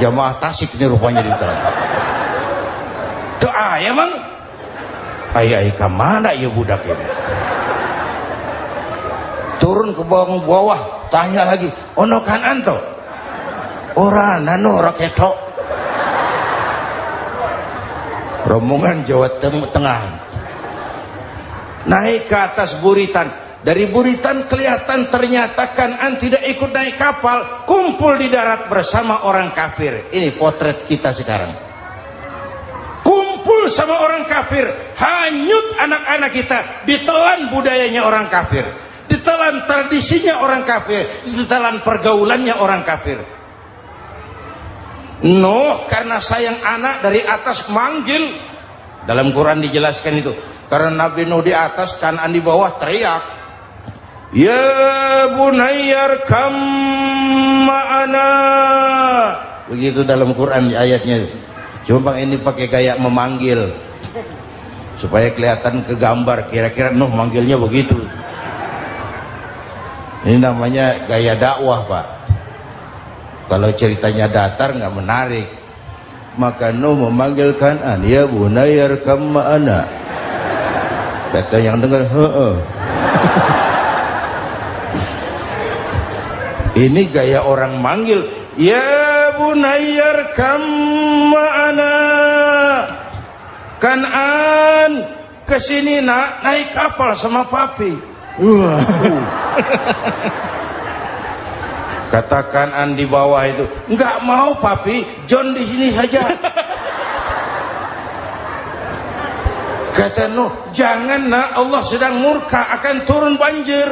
Jamaah Tasik ini rupanya di dalam. Tuh ayah mang. Ayah ke mana ya budak ini? Turun ke bawah, tanya lagi, ono kan anto? Ora nano raketok. Rombongan Jawa Tengah naik ke atas buritan. Dari buritan kelihatan ternyata Kan'an tidak ikut naik kapal, kumpul di darat bersama orang kafir. Ini potret kita sekarang. Kumpul sama orang kafir, hanyut anak-anak kita, ditelan budayanya orang kafir, ditelan tradisinya orang kafir, ditelan pergaulannya orang kafir. Nuh karena sayang anak dari atas manggil. Dalam Quran dijelaskan itu. Karena Nabi Nuh di atas, Kan'an di bawah teriak, ya bunayyar kam ma'ana. Begitu dalam Quran ayatnya. Coba ini pakai gaya memanggil supaya kelihatan ke gambar, kira-kira Nuh manggilnya begitu. Ini namanya gaya dakwah, Pak. Kalau ceritanya datar nggak menarik. Maka Nuh memanggil Kan'an, ya bunayyar kam ma'ana. Kata yang dengar, heeh. Ini gaya orang manggil, ya bunayyar kam ma'ana. Kan'an kesini nak, naik kapal sama papi. Kata Kan'an di bawah itu, enggak mau papi, John di sini saja. Kata Nuh, jangan nak, Allah sedang murka, akan turun banjir.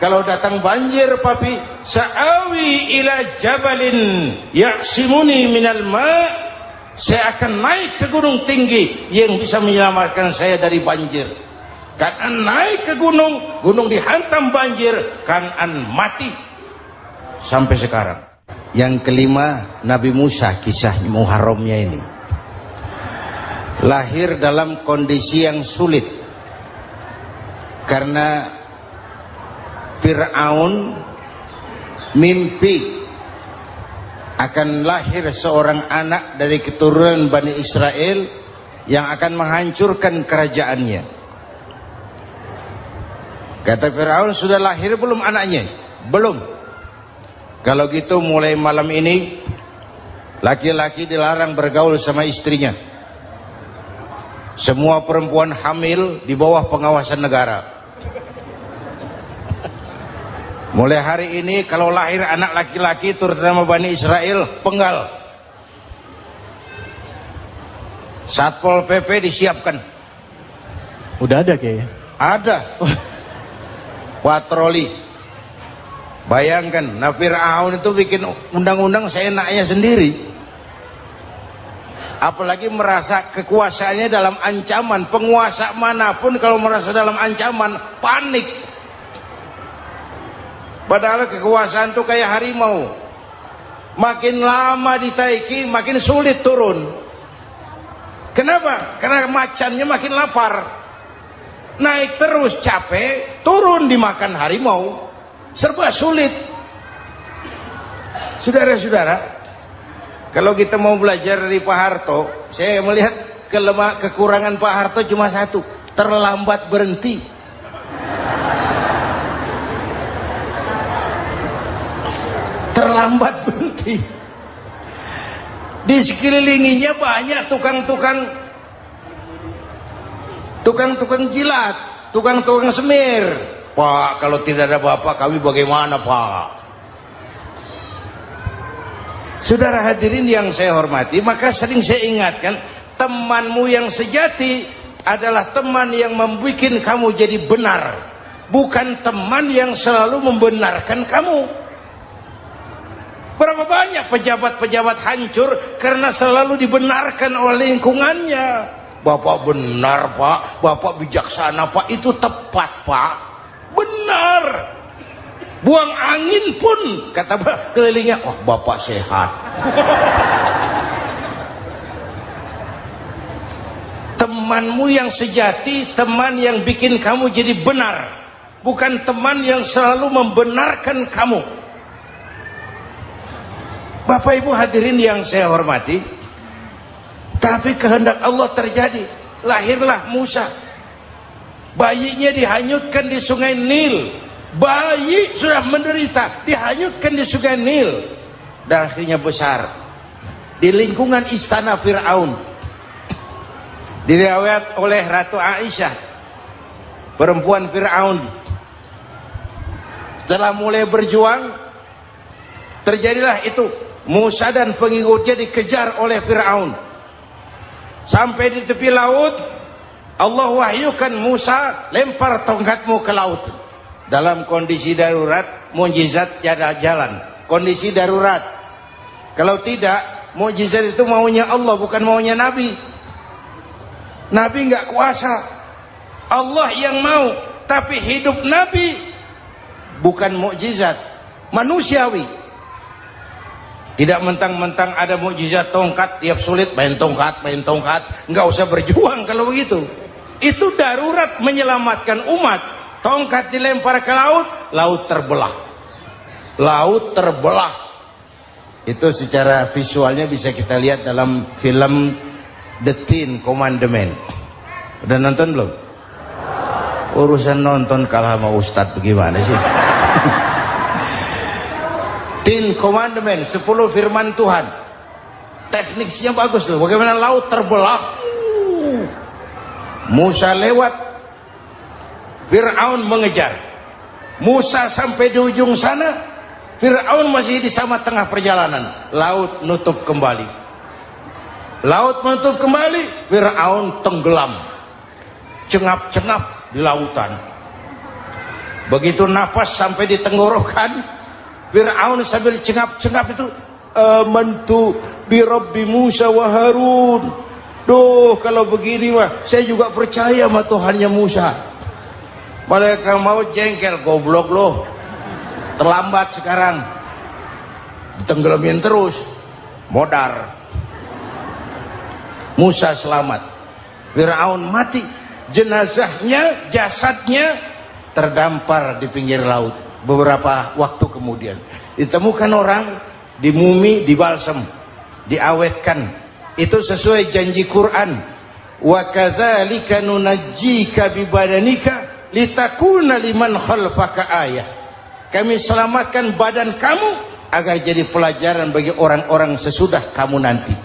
Kalau datang banjir papi, sa'awi ila jabalin ya'simuni minal ma', saya akan naik ke gunung tinggi yang bisa menyelamatkan saya dari banjir. Kan'an naik ke gunung, gunung dihantam banjir, Kan'an mati sampai sekarang. Yang kelima, Nabi Musa, kisah Muharramnya ini lahir dalam kondisi yang sulit karena Fir'aun mimpi akan lahir seorang anak dari keturunan Bani Israel yang akan menghancurkan kerajaannya. Kata Fir'aun, sudah lahir belum anaknya? Belum. Kalau gitu mulai malam ini laki-laki dilarang bergaul sama istrinya. Semua perempuan hamil di bawah pengawasan negara. Mulai hari ini kalau lahir anak laki-laki terutama Bani Israel, penggal. Satpol PP disiapkan. Udah ada kayaknya. Ada. Patroli. Bayangkan, Fir'aun itu bikin undang-undang seenaknya sendiri. Apalagi merasa kekuasaannya dalam ancaman. Penguasa manapun kalau merasa dalam ancaman, panik. Padahal kekuasaan itu kayak harimau. Makin lama ditaiki, makin sulit turun. Kenapa? Karena macannya makin lapar. Naik terus capek, turun dimakan harimau. Serba sulit. Saudara-saudara, kalau kita mau belajar dari Pak Harto, saya melihat kekurangan Pak Harto cuma satu, terlambat berhenti. Terlambat berhenti. Di sekelilinginya banyak tukang-tukang jilat, tukang-tukang semir. Pak, kalau tidak ada bapak kami bagaimana, Pak? Saudara hadirin yang saya hormati, maka sering saya ingatkan, temanmu yang sejati adalah teman yang membuat kamu jadi benar, bukan teman yang selalu membenarkan kamu. Berapa banyak pejabat-pejabat hancur karena selalu dibenarkan oleh lingkungannya. Bapak benar, Pak. Bapak bijaksana, Pak. Itu tepat, Pak. Benar. Buang angin pun kata kelilingnya, oh bapak sehat. Temanmu yang sejati, teman yang bikin kamu jadi benar, bukan teman yang selalu membenarkan kamu. Bapak Ibu hadirin yang saya hormati, tapi kehendak Allah terjadi. Lahirlah Musa. Bayinya dihanyutkan di sungai Nil. Bayi sudah menderita, dihanyutkan di sungai Nil. Dan akhirnya besar di lingkungan istana Fir'aun. Diriwayat oleh Ratu Aisyah, perempuan Fir'aun, setelah mulai berjuang, terjadilah itu. Musa dan pengikutnya dikejar oleh Fir'aun. Sampai di tepi laut, Allah wahyukan, Musa, lempar tongkatmu ke laut. Dalam kondisi darurat, mukjizat tiada jalan. Kondisi darurat. Kalau tidak, mukjizat itu maunya Allah, bukan maunya Nabi. Nabi nggak kuasa. Allah yang mau. Tapi hidup Nabi bukan mukjizat, manusiawi. Tidak mentang-mentang ada mukjizat tongkat, tiap sulit main tongkat. Nggak usah berjuang kalau begitu. Itu darurat menyelamatkan umat. Tongkat dilempar ke laut, laut terbelah. Laut terbelah. Itu secara visualnya bisa kita lihat dalam film The Ten Commandments. Udah nonton belum? Urusan nonton kalah sama Ustadz bagaimana sih? Ten Commandments, 10 firman Tuhan. Tekniknya bagus loh. Bagaimana laut terbelah. Musa lewat, Fir'aun mengejar. Musa sampai di ujung sana, Fir'aun masih di sama tengah perjalanan. Laut nutup kembali. Laut menutup kembali, Fir'aun tenggelam. Cengap-cengap di lautan. Begitu nafas sampai di tenggorokan, Fir'aun sambil cengap-cengap itu, amantu bi Rabbi Musa wa Harun. Duh, kalau begini mah saya juga percaya sama Tuhannya Musa. Malaikat maut jengkel, goblok loh. Terlambat sekarang. Tenggelamin terus. Modar. Musa selamat. Fir'aun mati. Jenazahnya, jasadnya terdampar di pinggir laut. Beberapa waktu kemudian ditemukan orang, dimumi, dibalsem, diawetkan. Itu sesuai janji Quran. Wa kadzalika nunajjika bi badanika litakuna liman khalfaka ayah. Kami selamatkan badan kamu agar jadi pelajaran bagi orang-orang sesudah kamu nanti.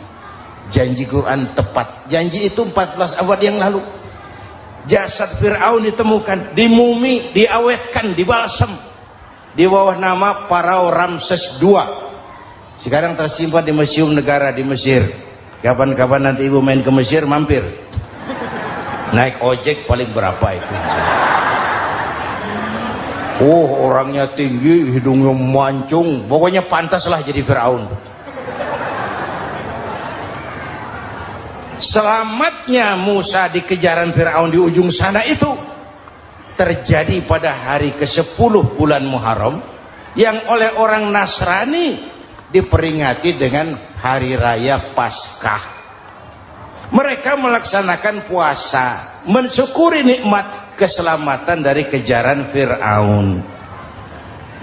Janji Quran tepat. Janji itu 14 abad yang lalu. Jasad Fir'aun ditemukan, dimumi, diawetkan, dibalsem di bawah nama Parao Ramses II. Sekarang tersimpan di Museum Negara di Mesir. Kapan-kapan nanti ibu main ke Mesir, mampir. Naik ojek paling berapa itu? Orangnya tinggi, hidungnya mancung, pokoknya pantaslah jadi Fir'aun. Selamatnya Musa di kejaran Fir'aun di ujung sana itu terjadi pada hari ke-10 bulan Muharram, yang oleh orang Nasrani diperingati dengan hari raya Paskah. Mereka melaksanakan puasa, mensyukuri nikmat keselamatan dari kejaran Fir'aun.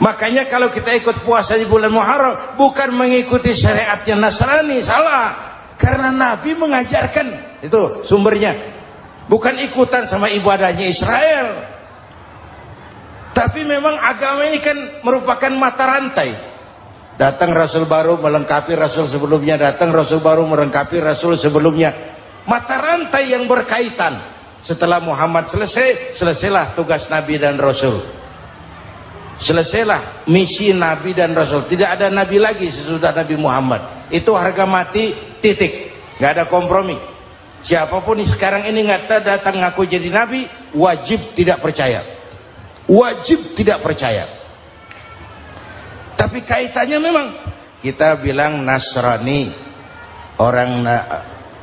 Makanya kalau kita ikut puasa di bulan Muharram, bukan mengikuti syariatnya Nasrani, salah. Karena Nabi mengajarkan, itu sumbernya. Bukan ikutan sama ibadahnya Israel. Tapi memang agama ini kan merupakan mata rantai. Datang Rasul baru melengkapi Rasul sebelumnya, datang Rasul baru melengkapi Rasul sebelumnya. Mata rantai yang berkaitan. Setelah Muhammad selesai, selesailah tugas Nabi dan Rasul. Selesailah misi Nabi dan Rasul. Tidak ada Nabi lagi sesudah Nabi Muhammad. Itu harga mati, titik. Gak ada kompromi. Siapapun sekarang ini nggak datang ngaku jadi Nabi, wajib tidak percaya. Wajib tidak percaya. Tapi kaitannya memang, kita bilang Nasrani, orang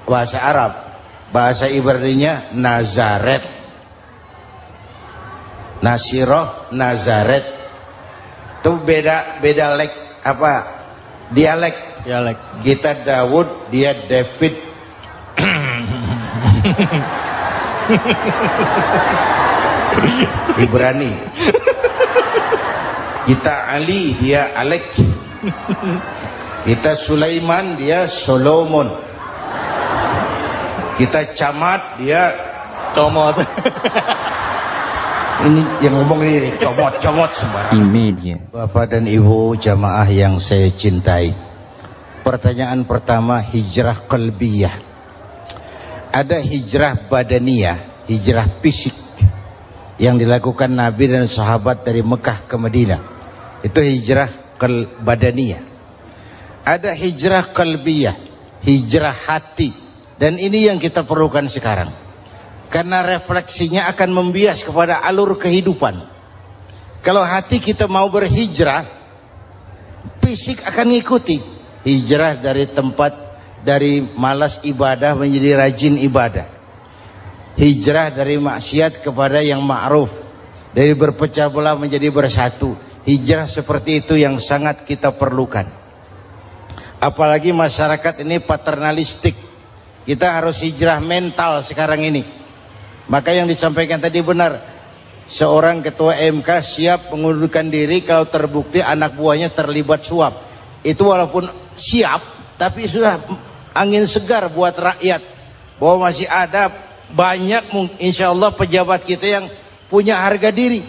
bahasa Arab, bahasa Ibraninya Nazaret, Nasiroh, Nazaret. Itu beda dialek. Kita Daud, dia David. Ibrani. Kita Ali, dia Alek. Kita Sulaiman, dia Solomon. Kita camat, dia Comot. ini yang ngomong ini comot sembarang. Media. Bapak dan Ibu jamaah yang saya cintai, pertanyaan pertama, hijrah qalbiyah. Ada hijrah badaniyah, hijrah fisik yang dilakukan Nabi dan sahabat dari Mekah ke Madinah. Itu hijrah badaniyah. Ada hijrah qalbiyah, hijrah hati. Dan ini yang kita perlukan sekarang. Karena refleksinya akan membias kepada alur kehidupan. Kalau hati kita mau berhijrah, fisik akan ngikuti. Hijrah dari tempat, dari malas ibadah menjadi rajin ibadah. Hijrah dari maksiat kepada yang ma'ruf. Dari berpecah belah menjadi bersatu. Hijrah seperti itu yang sangat kita perlukan. Apalagi masyarakat ini paternalistik. Kita harus hijrah mental sekarang ini. Maka yang disampaikan tadi benar. Seorang ketua MK siap mengundurkan diri kalau terbukti anak buahnya terlibat suap. Itu walaupun siap, tapi sudah angin segar buat rakyat. Bahwa masih ada banyak insya Allah pejabat kita yang punya harga diri.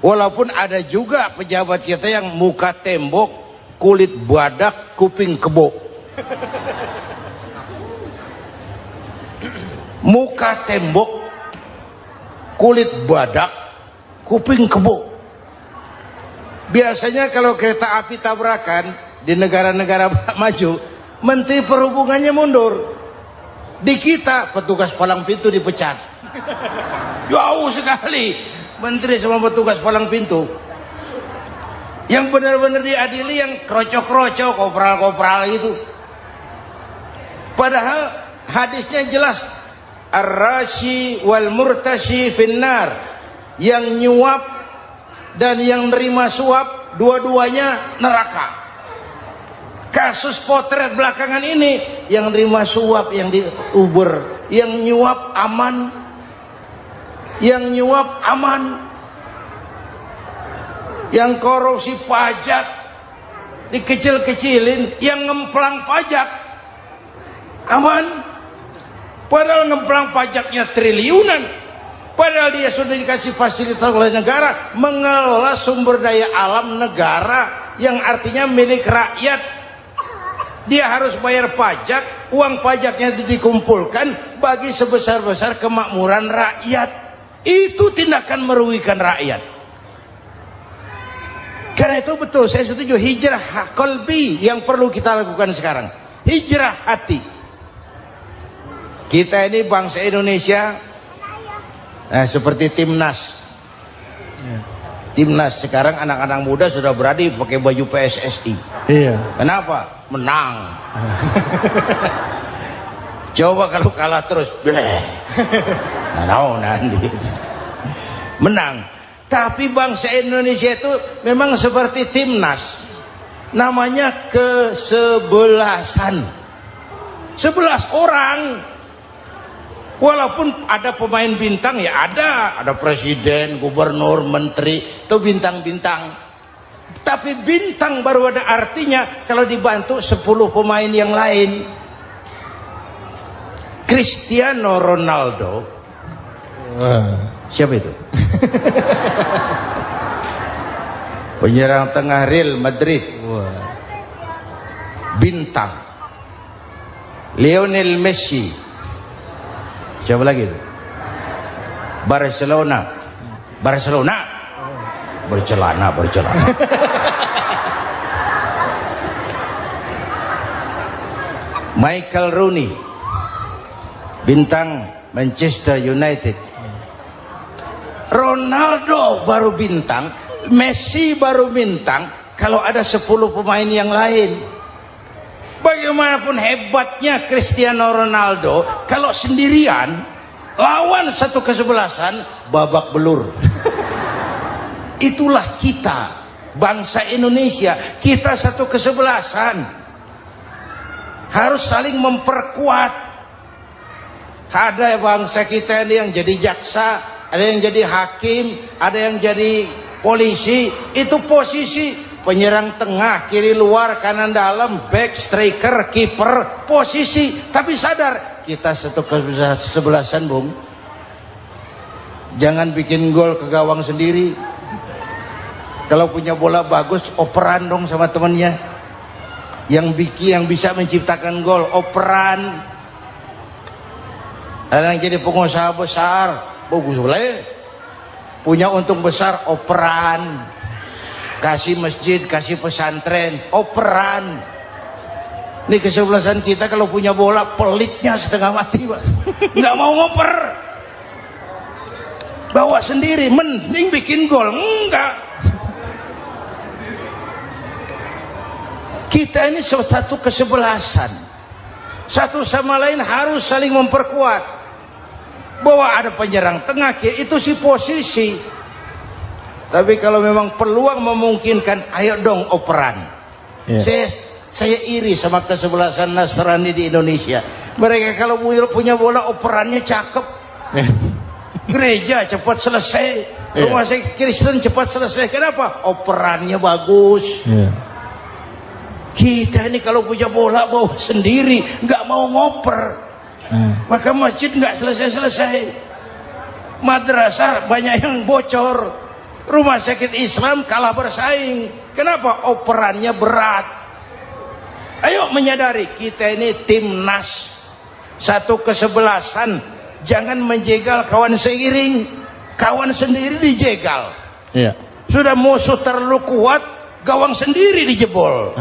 Walaupun ada juga pejabat kita yang muka tembok, kulit badak, kuping kebo. Muka tembok, kulit badak, kuping kebo. Biasanya kalau kereta api tabrakan di negara-negara maju, Menteri Perhubungannya mundur. Di kita petugas palang pintu dipecat. Jauh sekali Menteri sama petugas palang pintu. Yang benar-benar diadili yang krocok-krocok, kopral-kopral itu. Padahal hadisnya jelas, ar-rashi wal murtashi finnar. Yang nyuap dan yang nerima suap, dua-duanya neraka. Kasus potret belakangan ini, yang nerima suap, yang diuber, yang nyuap aman, yang nyuap aman, yang korupsi pajak dikecil-kecilin, yang ngemplang pajak aman. Padahal ngemplang pajaknya triliunan. Padahal dia sudah dikasih fasilitas oleh negara mengelola sumber daya alam negara yang artinya milik rakyat. Dia harus bayar pajak, uang pajaknya dikumpulkan bagi sebesar-besar kemakmuran rakyat. Itu tindakan merugikan rakyat. Karena itu betul, saya setuju, hijrah qalbi yang perlu kita lakukan sekarang. Hijrah hati. Kita ini bangsa Indonesia, seperti timnas. Timnas sekarang anak-anak muda sudah berani pakai baju PSSI. Iya. Kenapa? Menang. Coba kalau kalah terus, nanti menang. Tapi bangsa Indonesia itu memang seperti timnas. Namanya kesebelasan. 11 orang. Walaupun ada pemain bintang, ya ada presiden, gubernur, menteri, itu bintang-bintang. Tapi bintang baru ada artinya kalau dibantu 10 pemain yang lain. Cristiano Ronaldo, siapa itu? Penyerang tengah Real Madrid, bintang. Lionel Messi, siapa lagi itu? Barcelona, bercelana. Michael Rooney, bintang Manchester United. Ronaldo baru bintang, Messi baru bintang kalau ada 10 pemain yang lain. Bagaimanapun hebatnya Cristiano Ronaldo, kalau sendirian lawan satu kesebelasan, babak belur. Itulah kita, bangsa Indonesia. Kita satu kesebelasan, harus saling memperkuat. Ada bangsa kita ini yang jadi jaksa, ada yang jadi hakim, ada yang jadi polisi. Itu posisi penyerang tengah, kiri luar, kanan dalam, back, striker, kiper, posisi. Tapi sadar kita satu kesebelasan, Bung. Jangan bikin gol ke gawang sendiri. Kalau punya bola bagus, operan dong sama temannya. Yang bisa menciptakan gol, operan. Ada yang jadi pengusaha besar, bagus boleh. Punya untung besar, operan. Kasih masjid, kasih pesantren, operan. Ini kesebelasan kita kalau punya bola pelitnya setengah mati, Pak. Nggak mau ngoper. Bawa sendiri, mending bikin gol. Enggak. Kita ini satu kesebelasan. Satu sama lain harus saling memperkuat. Bahwa ada penyerang tengah, itu sih posisi. Tapi kalau memang peluang memungkinkan, ayo dong operan. Saya iri sama kesebelasan Nasrani di Indonesia. Mereka kalau punya bola, operannya cakep. Gereja cepat selesai, rumah sakit Kristen cepat selesai. Kenapa? Operannya bagus. Kita ini kalau punya bola bawa sendiri, nggak mau ngoper. Maka masjid nggak selesai-selesai. Madrasah banyak yang bocor. Rumah sakit Islam kalah bersaing. Kenapa? Operannya berat. Ayo menyadari kita ini timnas, satu kesebelasan. Jangan menjegal kawan seiring, kawan sendiri dijegal. Sudah musuh terlalu kuat, gawang sendiri dijebol.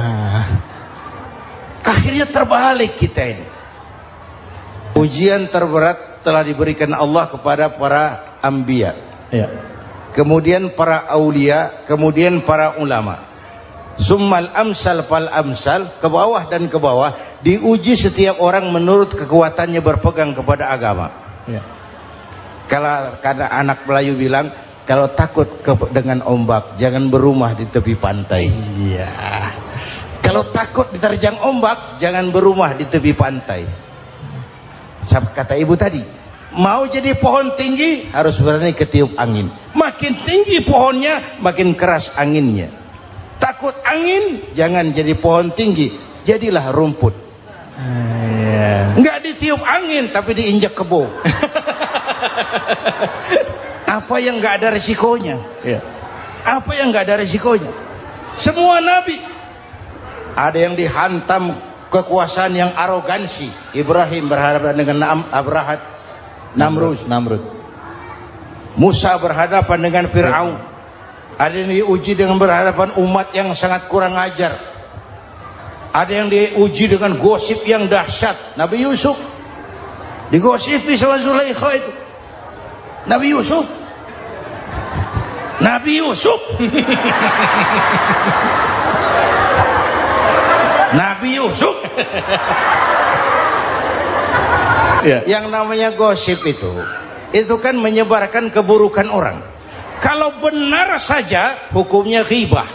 Akhirnya terbalik kita ini. Ujian terberat telah diberikan Allah kepada para anbiya, kemudian para aulia, kemudian para ulama. Summal amsal fal amsal, ke bawah dan ke bawah. Diuji setiap orang menurut kekuatannya berpegang kepada agama. Kalau karena anak Melayu bilang, kalau takut dengan ombak, jangan berumah di tepi pantai. Kalau takut diterjang ombak, jangan berumah di tepi pantai. Kata ibu tadi, mau jadi pohon tinggi harus berani ketiup angin. Makin tinggi pohonnya, makin keras anginnya. Takut angin, jangan jadi pohon tinggi, jadilah rumput. Nggak ditiup angin, tapi diinjak kebo. Apa yang nggak ada resikonya? Apa yang nggak ada resikonya? Semua nabi ada yang dihantam kekuasaan yang arogansi. Ibrahim berhadapan dengan Namrud. Musa berhadapan dengan Fir'aun. Ada yang diuji dengan berhadapan umat yang sangat kurang ajar. Ada yang diuji dengan gosip yang dahsyat. Nabi Yusuf digosipi sama Zulaikha itu. Nabi Yusuf Yang namanya gosip itu kan menyebarkan keburukan orang. Kalau benar saja hukumnya ghibah.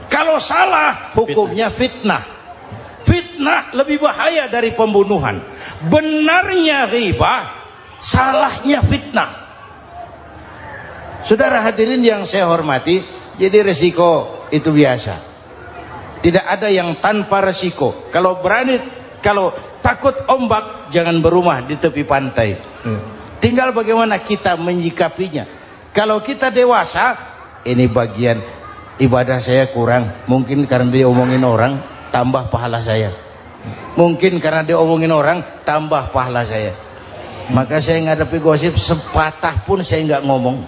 Kalau salah hukumnya fitnah. Fitnah lebih bahaya dari pembunuhan. Benarnya ghibah, salahnya fitnah. Saudara hadirin yang saya hormati, jadi resiko itu biasa. Tidak ada yang tanpa resiko. Kalau takut ombak, jangan berumah di tepi pantai. Tinggal bagaimana kita menyikapinya. Kalau kita dewasa, ini bagian ibadah saya kurang. Mungkin karena dia omongin orang, tambah pahala saya. Mungkin karena dia omongin orang, tambah pahala saya. Maka saya ngadapi gosip sepatah pun saya nggak ngomong.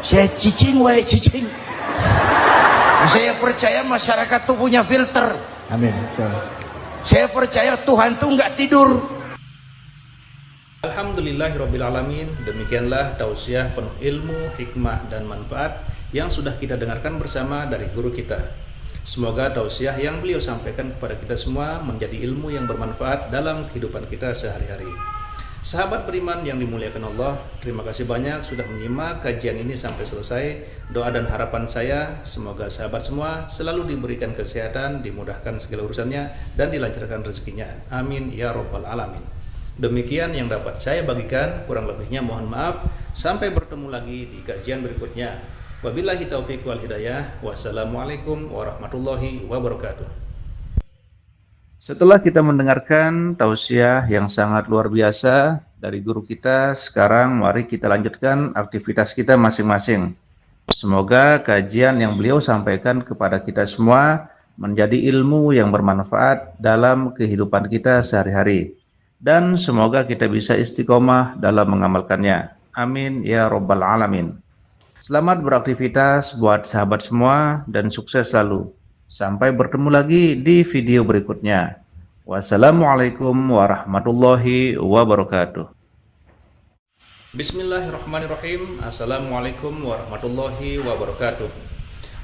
Saya cicing. Saya percaya masyarakat tuh punya filter. Amin. Saya percaya Tuhan tuh nggak tidur. Alhamdulillahirrabbilalamin. Demikianlah tausiah penuh ilmu, hikmah dan manfaat yang sudah kita dengarkan bersama dari guru kita. Semoga tausiah yang beliau sampaikan kepada kita semua menjadi ilmu yang bermanfaat dalam kehidupan kita sehari-hari. Sahabat beriman yang dimuliakan Allah, terima kasih banyak sudah menyimak kajian ini sampai selesai. Doa dan harapan saya, semoga sahabat semua selalu diberikan kesehatan, dimudahkan segala urusannya, dan dilancarkan rezekinya. Amin ya rabbal alamin. Demikian yang dapat saya bagikan, kurang lebihnya mohon maaf. Sampai bertemu lagi di kajian berikutnya. Wabillahi taufiq wal hidayah. Wassalamualaikum warahmatullahi wabarakatuh. Setelah kita mendengarkan tausiah yang sangat luar biasa dari guru kita, sekarang mari kita lanjutkan aktivitas kita masing-masing. Semoga kajian yang beliau sampaikan kepada kita semua menjadi ilmu yang bermanfaat dalam kehidupan kita sehari-hari. Dan semoga kita bisa istiqomah dalam mengamalkannya. Amin ya rabbal alamin. Selamat beraktivitas buat sahabat semua dan sukses selalu. Sampai bertemu lagi di video berikutnya. Wassalamualaikum warahmatullahi wabarakatuh. Bismillahirrahmanirrahim. Assalamualaikum warahmatullahi wabarakatuh.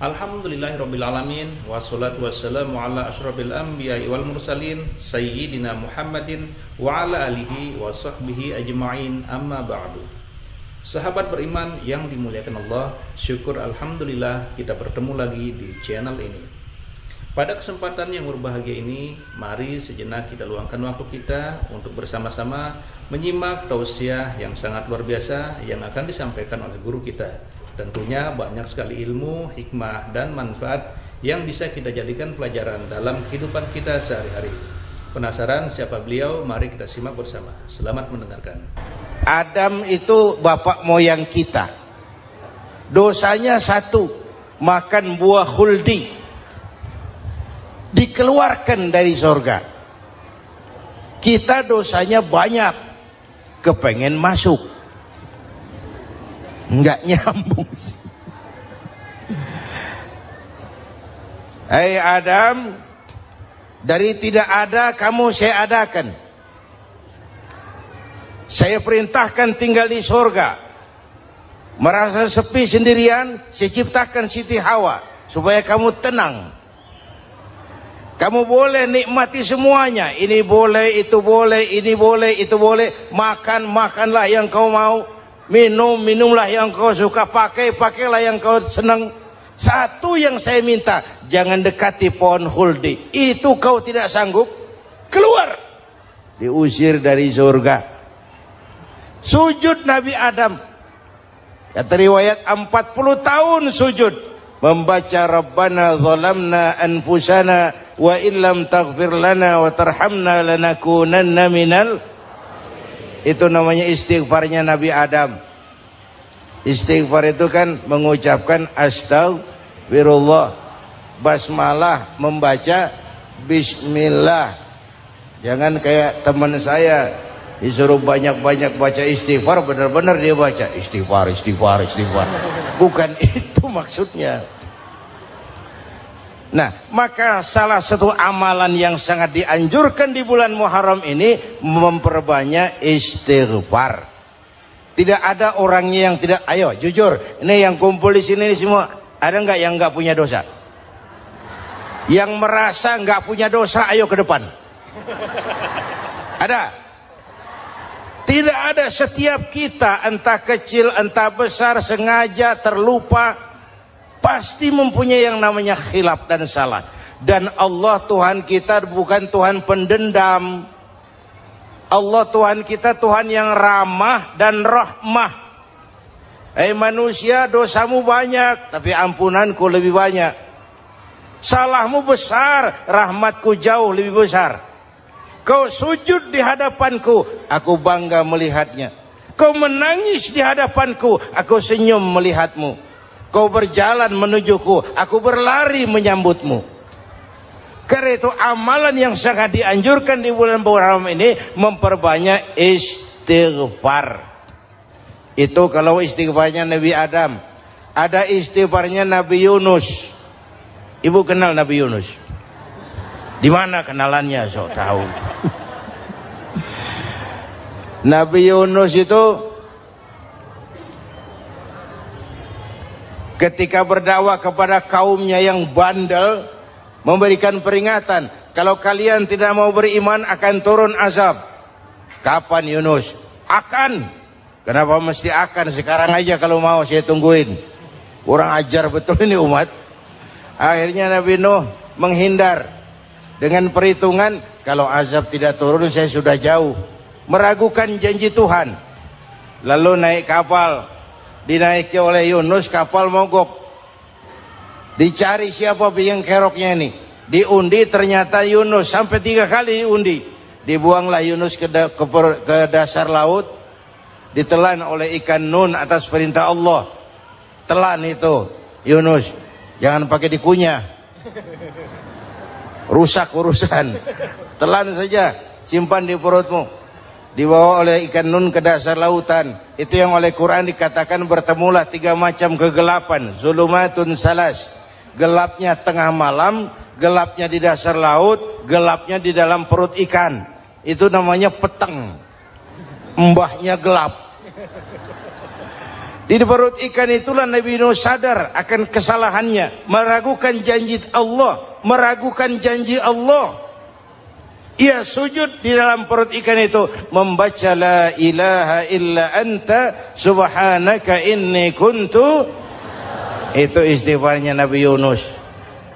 Alhamdulillahirrabbilalamin. Wassalatu wassalamu ala ashrafil anbiya'i wal mursalin Sayyidina Muhammadin wa ala alihi wa sahbihi ajma'in, amma ba'du. Sahabat beriman yang dimuliakan Allah, syukur alhamdulillah kita bertemu lagi di channel ini. Pada kesempatan yang berbahagia ini, mari sejenak kita luangkan waktu kita untuk bersama-sama menyimak tausiah yang sangat luar biasa yang akan disampaikan oleh guru kita. Tentunya banyak sekali ilmu, hikmah, dan manfaat yang bisa kita jadikan pelajaran dalam kehidupan kita sehari-hari. Penasaran siapa beliau? Mari kita simak bersama. Selamat mendengarkan. Adam itu bapak moyang kita. Dosanya satu, makan buah khuldi. Dikeluarkan dari surga. Kita dosanya banyak, kepengen masuk, enggak nyambung. Hai Adam, dari tidak ada kamu saya adakan. Saya perintahkan tinggal di surga. Merasa sepi sendirian, saya ciptakan Siti Hawa supaya kamu tenang. Kamu boleh nikmati semuanya. Ini boleh, itu boleh, ini boleh, itu boleh. Makan, makanlah yang kau mau. Minum, minumlah yang kau suka. Pakai, pakailah yang kau senang. Satu yang saya minta, jangan dekati pohon khuldi. Itu kau tidak sanggup, keluar. Diusir dari surga. Sujud Nabi Adam. Kata riwayat 40 tahun sujud. Membaca Rabbana zalamna anfusana wa illam taghfir lana wa tarhamna lanakunanna minal. Itu namanya istighfarnya Nabi Adam. Istighfar itu kan mengucapkan astagfirullah, basmalah, membaca bismillah. Jangan kayak teman saya disuruh banyak-banyak baca istighfar, benar-benar dia baca istighfar, istighfar, istighfar. Bukan itu maksudnya. Nah, maka salah satu amalan yang sangat dianjurkan di bulan Muharram ini memperbanyak istighfar. Tidak ada orangnya yang tidak. Ayo jujur, ini yang kumpul di sini semua, ada nggak yang nggak punya dosa? Yang merasa nggak punya dosa, ayo ke depan. Ada? Tidak ada. Setiap kita, entah kecil entah besar, sengaja terlupa, pasti mempunyai yang namanya khilaf dan salah. Dan Allah Tuhan kita bukan Tuhan pendendam. Allah Tuhan kita Tuhan yang ramah dan rahmah. Manusia, dosamu banyak, tapi ampunanku lebih banyak. Salahmu besar, rahmatku jauh lebih besar. Kau sujud di hadapanku, aku bangga melihatnya. Kau menangis di hadapanku, aku senyum melihatmu. Kau berjalan menujuku, aku berlari menyambutmu. Karena itu amalan yang sangat dianjurkan di bulan Muharram ini memperbanyak istighfar. Itu kalau istighfarnya Nabi Adam. Ada istighfarnya Nabi Yunus. Ibu kenal Nabi Yunus? Di mana kenalannya? So tahu. Nabi Yunus itu ketika berdakwah kepada kaumnya yang bandel, memberikan peringatan, kalau kalian tidak mau beriman akan turun azab. Kapan Yunus? Akan. Kenapa mesti akan? Sekarang aja kalau mau, saya tungguin. Kurang ajar betul ini umat. Akhirnya Nabi Nuh menghindar dengan perhitungan, kalau azab tidak turun saya sudah jauh. Meragukan janji Tuhan. Lalu naik kapal dinaiki oleh Yunus, kapal mogok. Dicari siapa biang keroknya ini, diundi ternyata Yunus, sampai 3 kali diundi. Dibuanglah Yunus ke dasar laut, ditelan oleh ikan Nun atas perintah Allah. Telan itu Yunus, jangan pakai dikunyah, rusak urusan. Telan saja, simpan di perutmu. Dibawa oleh ikan Nun ke dasar lautan. Itu yang oleh Quran dikatakan bertemulah 3 macam kegelapan, zulumatun salas. Gelapnya tengah malam, gelapnya di dasar laut, gelapnya di dalam perut ikan. Itu namanya peteng, mbahnya gelap. Di perut ikan itulah Nabi Nuh sadar akan kesalahannya, meragukan janji Allah, meragukan janji Allah. Ia sujud di dalam perut ikan itu, membaca la ilaha illa anta subhanaka inni kuntu. Itu istighfarnya Nabi Yunus.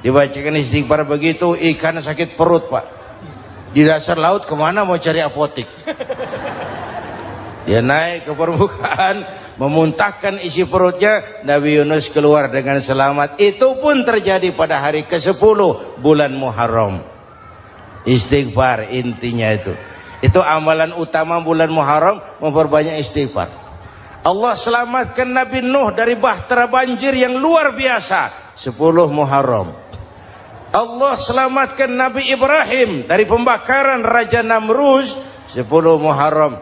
Dibacakan istighfar begitu, ikan sakit perut, Pak. Di dasar laut kemana mau cari apotik? Dia naik ke permukaan, memuntahkan isi perutnya. Nabi Yunus keluar dengan selamat. Itu pun terjadi pada hari ke-10 bulan Muharram. Istighfar intinya itu. Itu amalan utama bulan Muharram, memperbanyak istighfar. Allah selamatkan Nabi Nuh dari bahtera banjir yang luar biasa 10 Muharram. Allah selamatkan Nabi Ibrahim dari pembakaran Raja Namrus 10 Muharram.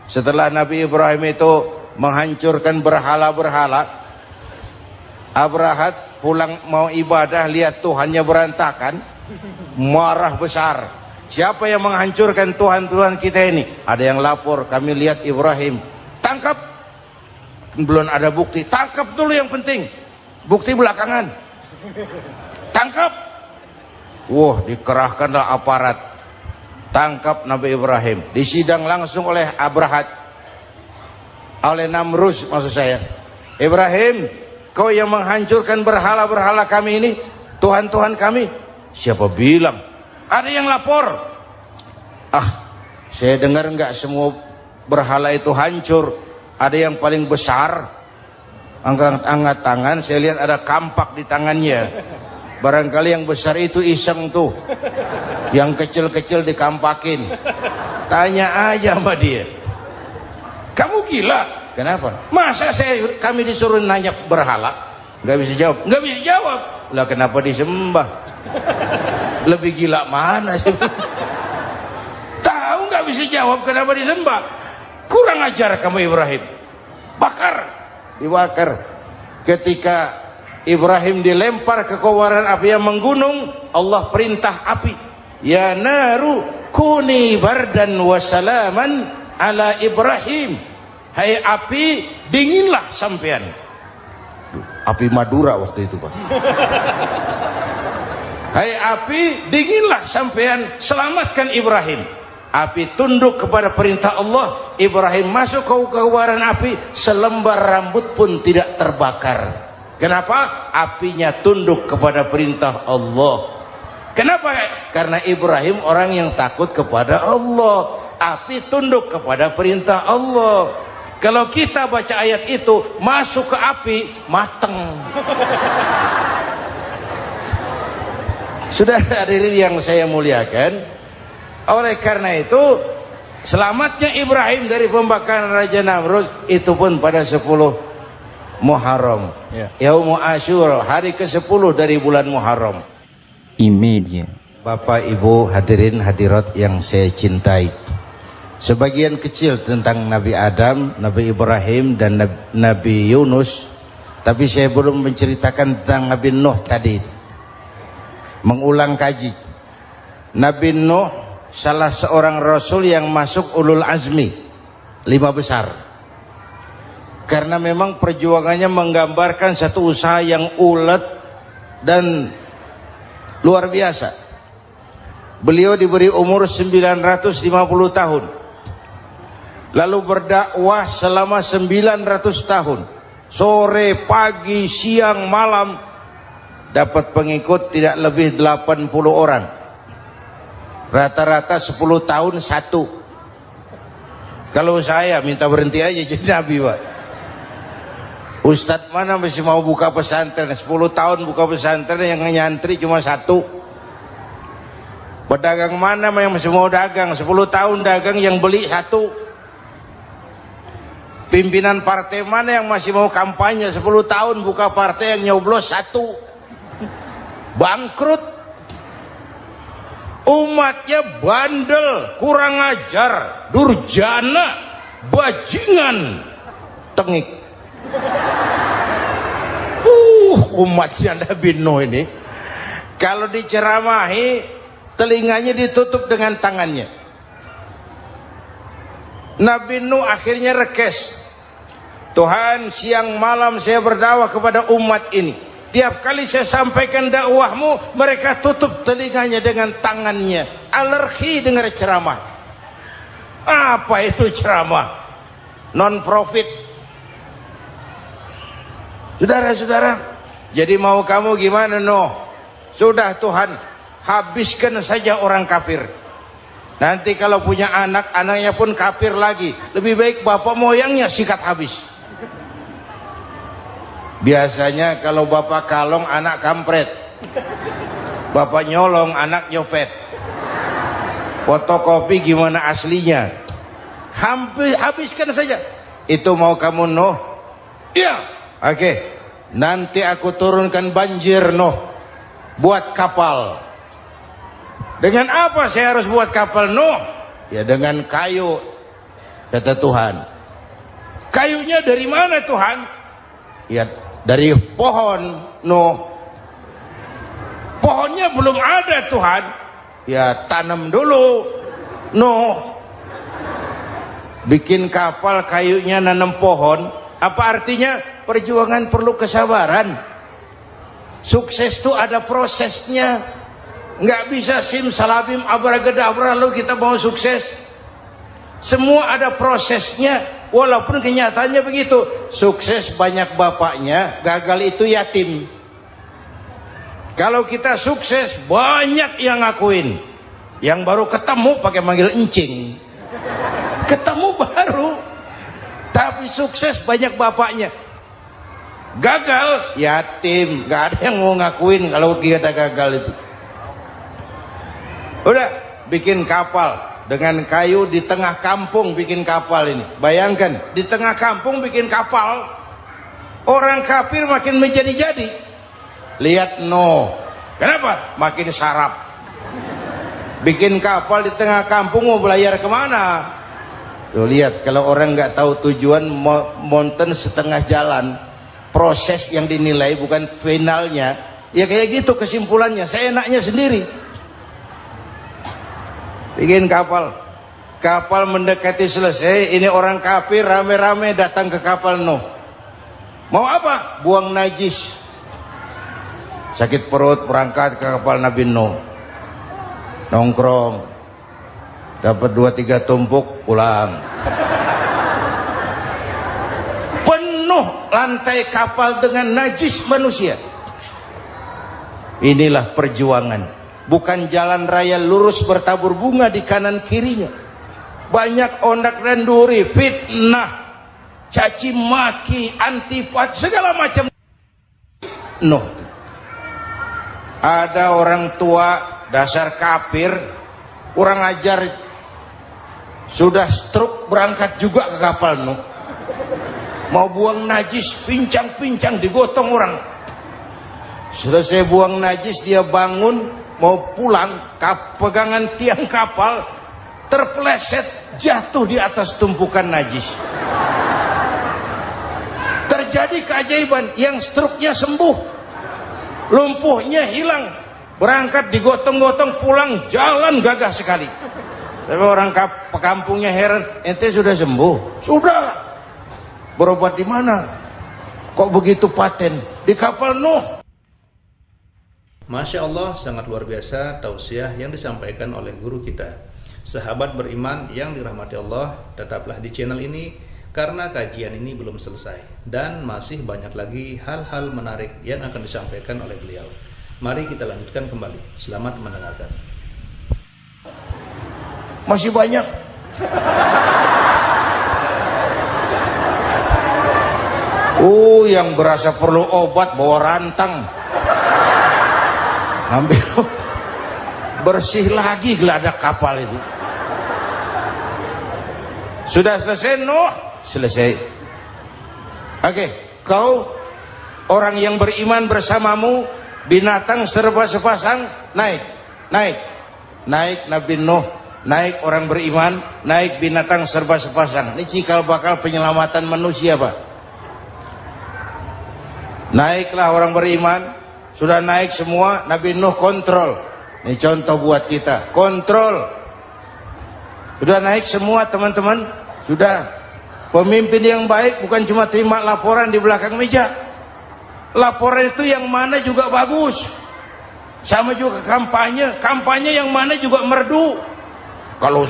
Setelah Nabi Ibrahim itu menghancurkan berhala-berhala, Abrahat pulang mau ibadah, lihat Tuhannya berantakan, marah besar. Siapa yang menghancurkan Tuhan-Tuhan kita ini? Ada yang lapor, kami lihat Ibrahim. Tangkap. Belum ada bukti, tangkap dulu yang penting, bukti belakangan. Tangkap. Wah, dikerahkanlah aparat, tangkap Nabi Ibrahim. Disidang langsung oleh Abrahat, oleh Namrus maksud saya. Ibrahim, kau yang menghancurkan berhala-berhala kami ini, Tuhan-Tuhan kami. Siapa bilang? Ada yang lapor. Saya dengar enggak semua berhala itu hancur. Ada yang paling besar, angkat tangan, saya lihat ada kampak di tangannya. Barangkali yang besar itu iseng tuh, yang kecil-kecil dikampakin. Tanya aja sama dia, kamu gila? Kenapa? Masa kami disuruh nanya berhala? Nggak bisa jawab. Nggak bisa jawab. Lah kenapa disembah? Lebih gila mana sih? Tahu nggak bisa jawab kenapa disembah? Kurang ajar kamu Ibrahim. Bakar, dibakar. Ketika Ibrahim dilempar ke kobaran api yang menggunung, Allah perintah api, ya naru kuni bardan wa salaman ala Ibrahim. Hai api, dinginlah sampean. Api Madura waktu itu, Pak. Hai api, dinginlah sampean, selamatkan Ibrahim. Api tunduk kepada perintah Allah. Ibrahim masuk ke kobaran api, selembar rambut pun tidak terbakar. Kenapa? Apinya tunduk kepada perintah Allah. Kenapa? Karena Ibrahim orang yang takut kepada Allah. Api tunduk kepada perintah Allah. Kalau kita baca ayat itu, masuk ke api, mateng. Sudah hadirin yang saya muliakan, oleh karena itu selamatnya Ibrahim dari pembakaran Raja Namrud itu pun pada 10 Muharram, Yaumul Asyura, hari ke-10 dari bulan Muharram. Imedia. Bapak Ibu hadirin hadirat yang saya cintai, sebagian kecil tentang Nabi Adam, Nabi Ibrahim dan Nabi Yunus, tapi saya belum menceritakan tentang Nabi Nuh tadi. Mengulang kaji. Nabi Nuh salah seorang rasul yang masuk ulul azmi, 5 besar. Karena memang perjuangannya menggambarkan satu usaha yang ulet dan luar biasa. Beliau diberi umur 950 tahun. Lalu berdakwah selama 900 tahun. Sore, pagi, siang, malam. Dapat pengikut tidak lebih 80 orang. Rata-rata 10 tahun 1. Kalau saya minta berhenti aja jadi nabi, Pak. Ustadz mana masih mau buka pesantren? 10 tahun buka pesantren, yang nyantri cuma 1. Pedagang mana yang masih mau dagang? 10 tahun dagang, yang beli 1. Pimpinan partai mana yang masih mau kampanye? 10 tahun buka partai, yang nyoblos 1. Bangkrut. Umatnya bandel, kurang ajar, durjana, bajingan, tengik. Umatnya Nabi Nuh ini kalau diceramahi telinganya ditutup dengan tangannya. Nabi Nuh akhirnya rekes, Tuhan, siang malam saya berdakwah kepada umat ini, tiap kali saya sampaikan dakwahmu mereka tutup telinganya dengan tangannya, alergi dengar ceramah. Apa itu ceramah? Non profit. Saudara-saudara, jadi mau kamu gimana, Nuh? Sudah Tuhan, habiskan saja orang kafir. Nanti kalau punya anak, anaknya pun kafir lagi. Lebih baik bapak moyangnya sikat habis. Biasanya kalau bapak kalong, anak kampret. Bapak nyolong, anak nyopet. Fotokopi gimana aslinya? Habiskan saja. Itu mau kamu, Nuh? Iya. Oke, nanti aku turunkan banjir, Nuh. Buat kapal. Dengan apa saya harus buat kapal, Nuh? Ya dengan kayu, kata Tuhan. Kayunya dari mana, Tuhan? Ya dari pohon, Nuh. Pohonnya belum ada, Tuhan. Ya tanam dulu, Nuh. Bikin kapal, kayunya nanam pohon. Apa artinya? Perjuangan perlu kesabaran. Sukses itu ada prosesnya. Nggak bisa simsalabim abracadabra lalu kita mau sukses. Semua ada prosesnya. Walaupun kenyataannya begitu. Sukses banyak bapaknya, gagal itu yatim. Kalau kita sukses banyak yang ngakuin. Yang baru ketemu pakai manggil encing. Ketemu baru. Tapi sukses banyak bapaknya. Gagal yatim, nggak ada yang mau ngakuin kalau kita gagal itu. Udah bikin kapal dengan kayu di tengah kampung, bikin kapal ini. Bayangkan di tengah kampung bikin kapal, orang kafir makin menjadi-jadi. Lihat Nuh, kenapa? Makin sarap. Bikin kapal di tengah kampung, mau belayar kemana? Tuh lihat, kalau orang nggak tahu tujuan, mountain setengah jalan. Proses yang dinilai bukan finalnya. Ya kayak gitu kesimpulannya. Saya enaknya sendiri. Bikin kapal. Kapal mendekati selesai. Ini orang kafir rame-rame datang ke kapal Nuh. Mau apa? Buang najis. Sakit perut berangkat ke kapal Nabi Nuh. Nongkrong. Dapat 2-3 tumpuk pulang. Lantai kapal dengan najis manusia. Inilah perjuangan. Bukan jalan raya lurus bertabur bunga di kanan kirinya. Banyak ondak dan duri, fitnah, caci maki, antipat, segala macam. Nuh. Ada orang tua dasar kafir, kurang ajar, sudah stroke berangkat juga ke kapal Nuh. Mau buang najis, pincang-pincang digotong orang. Selesai buang najis, dia bangun mau pulang, pegangan tiang kapal terpeleset, jatuh di atas tumpukan najis. Terjadi keajaiban, yang stroke-nya sembuh, lumpuhnya hilang, berangkat digotong-gotong pulang, jalan gagah sekali. Tapi orang kampungnya heran, ente sudah sembuh? Sudah. Berobat di mana? Kok begitu paten? Di kapal Nuh. Masya Allah, sangat luar biasa tausiah yang disampaikan oleh guru kita. Sahabat beriman yang dirahmati Allah, tetaplah di channel ini karena kajian ini belum selesai dan masih banyak lagi hal-hal menarik yang akan disampaikan oleh beliau. Mari kita lanjutkan kembali. Selamat mendengarkan. Masih banyak. yang berasa perlu obat bawa rantang, ambil bersih lagi geladak kapal itu. Sudah selesai Nuh? Selesai. Oke, kau orang yang beriman bersamamu, binatang serba sepasang, naik Nabi Nuh, naik orang beriman, naik binatang serba sepasang. Ini cikal bakal penyelamatan manusia, Pak. Naiklah orang beriman, sudah naik semua, Nabi Nuh kontrol. Ini contoh buat kita, kontrol. Sudah naik semua teman-teman, sudah. Pemimpin yang baik bukan cuma terima laporan di belakang meja. Laporan itu yang mana juga bagus. Sama juga kampanye yang mana juga merdu. Kalau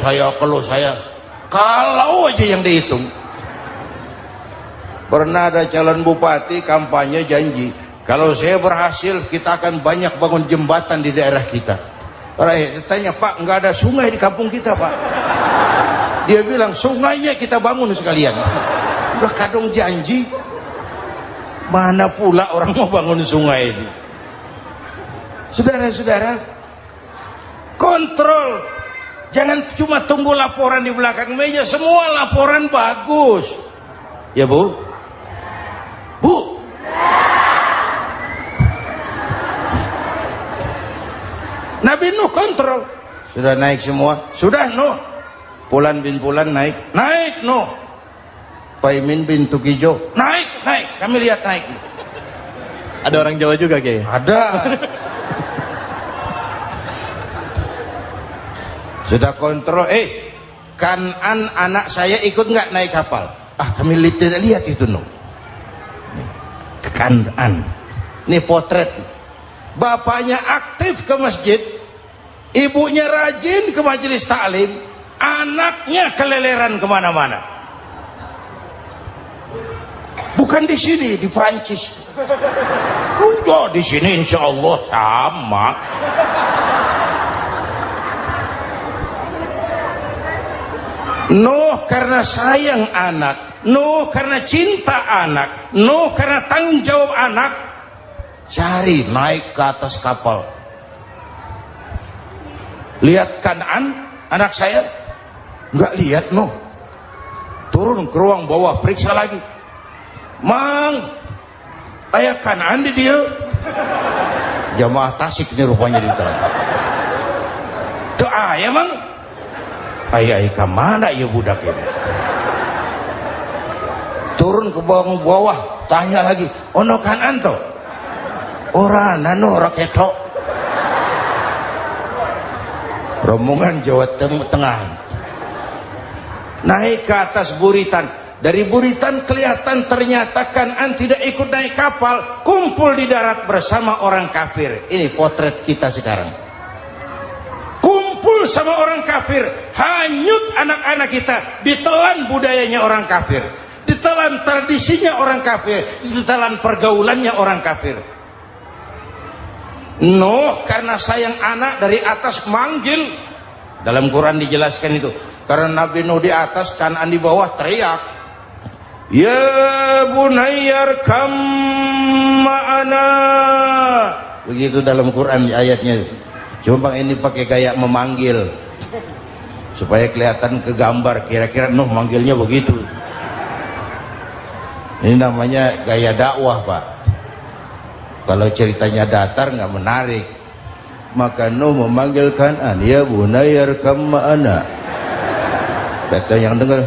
aja yang dihitung. Pernah ada calon bupati kampanye janji, kalau saya berhasil kita akan banyak bangun jembatan di daerah kita. Rakyat tanya, Pak, nggak ada sungai di kampung kita, Pak. Dia bilang, sungainya kita bangun sekalian. Udah kadung janji, mana pula orang mau bangun sungai ini. Saudara-saudara, kontrol. Jangan cuma tunggu laporan di belakang meja. Semua laporan bagus. Ya Bu? Bu? Nabi Nuh kontrol. Sudah naik semua. Sudah Nuh. Pulan bin Pulan naik Nuh. Paimin bin Tukijo naik. Kami lihat naik. Ada orang Jawa juga Kiai? Ada. Sudah kontrol. Kanan anak saya ikut nggak naik kapal? Kami tidak lihat itu Nuh. Kanan. Ini potret. Bapaknya aktif ke masjid, ibunya rajin ke majelis taklim. Anaknya keleleran kemana-mana. Bukan di sini, di Prancis. Udah di sini insya Allah sama. Nuh karena sayang anak, Nuh karena cinta anak, Nuh karena tanggung jawab anak, cari naik ke atas kapal. Lihat Kan'an, anak saya. Nggak lihat Nuh. Turun ke ruang bawah, periksa lagi. Mang, ayah Kan'an di dia. Jamaah Tasik ini rupanya di dalam. Tuh ayah Mang. Ayah kemana ya budak ini? Turun ke bawah, tanya lagi. Ono Kan'an toh? Ora nano raketok. Rombongan Jawa Tengah. Naik ke atas buritan. Dari buritan kelihatan ternyata Kan'an tidak ikut naik kapal, kumpul di darat bersama orang kafir. Ini potret kita sekarang. Kumpul sama orang kafir, hanyut anak-anak kita, ditelan budayanya orang kafir, ditelan tradisinya orang kafir, ditelan pergaulannya orang kafir. Nuh karena sayang anak dari atas manggil. Dalam Quran dijelaskan itu. Karena Nabi Nuh di atas, Kan'an di bawah, teriak, ya bunayyar kam ma'ana. Begitu dalam Quran ayatnya. Coba ini pakai gaya memanggil supaya kelihatan ke gambar, kira-kira Nuh manggilnya begitu. Ini namanya gaya dakwah, Pak. Kalau ceritanya datar nggak menarik. Maka Nuh memanggil Kan'an, ya bunayyar kam ma'ana. Kata yang dengar,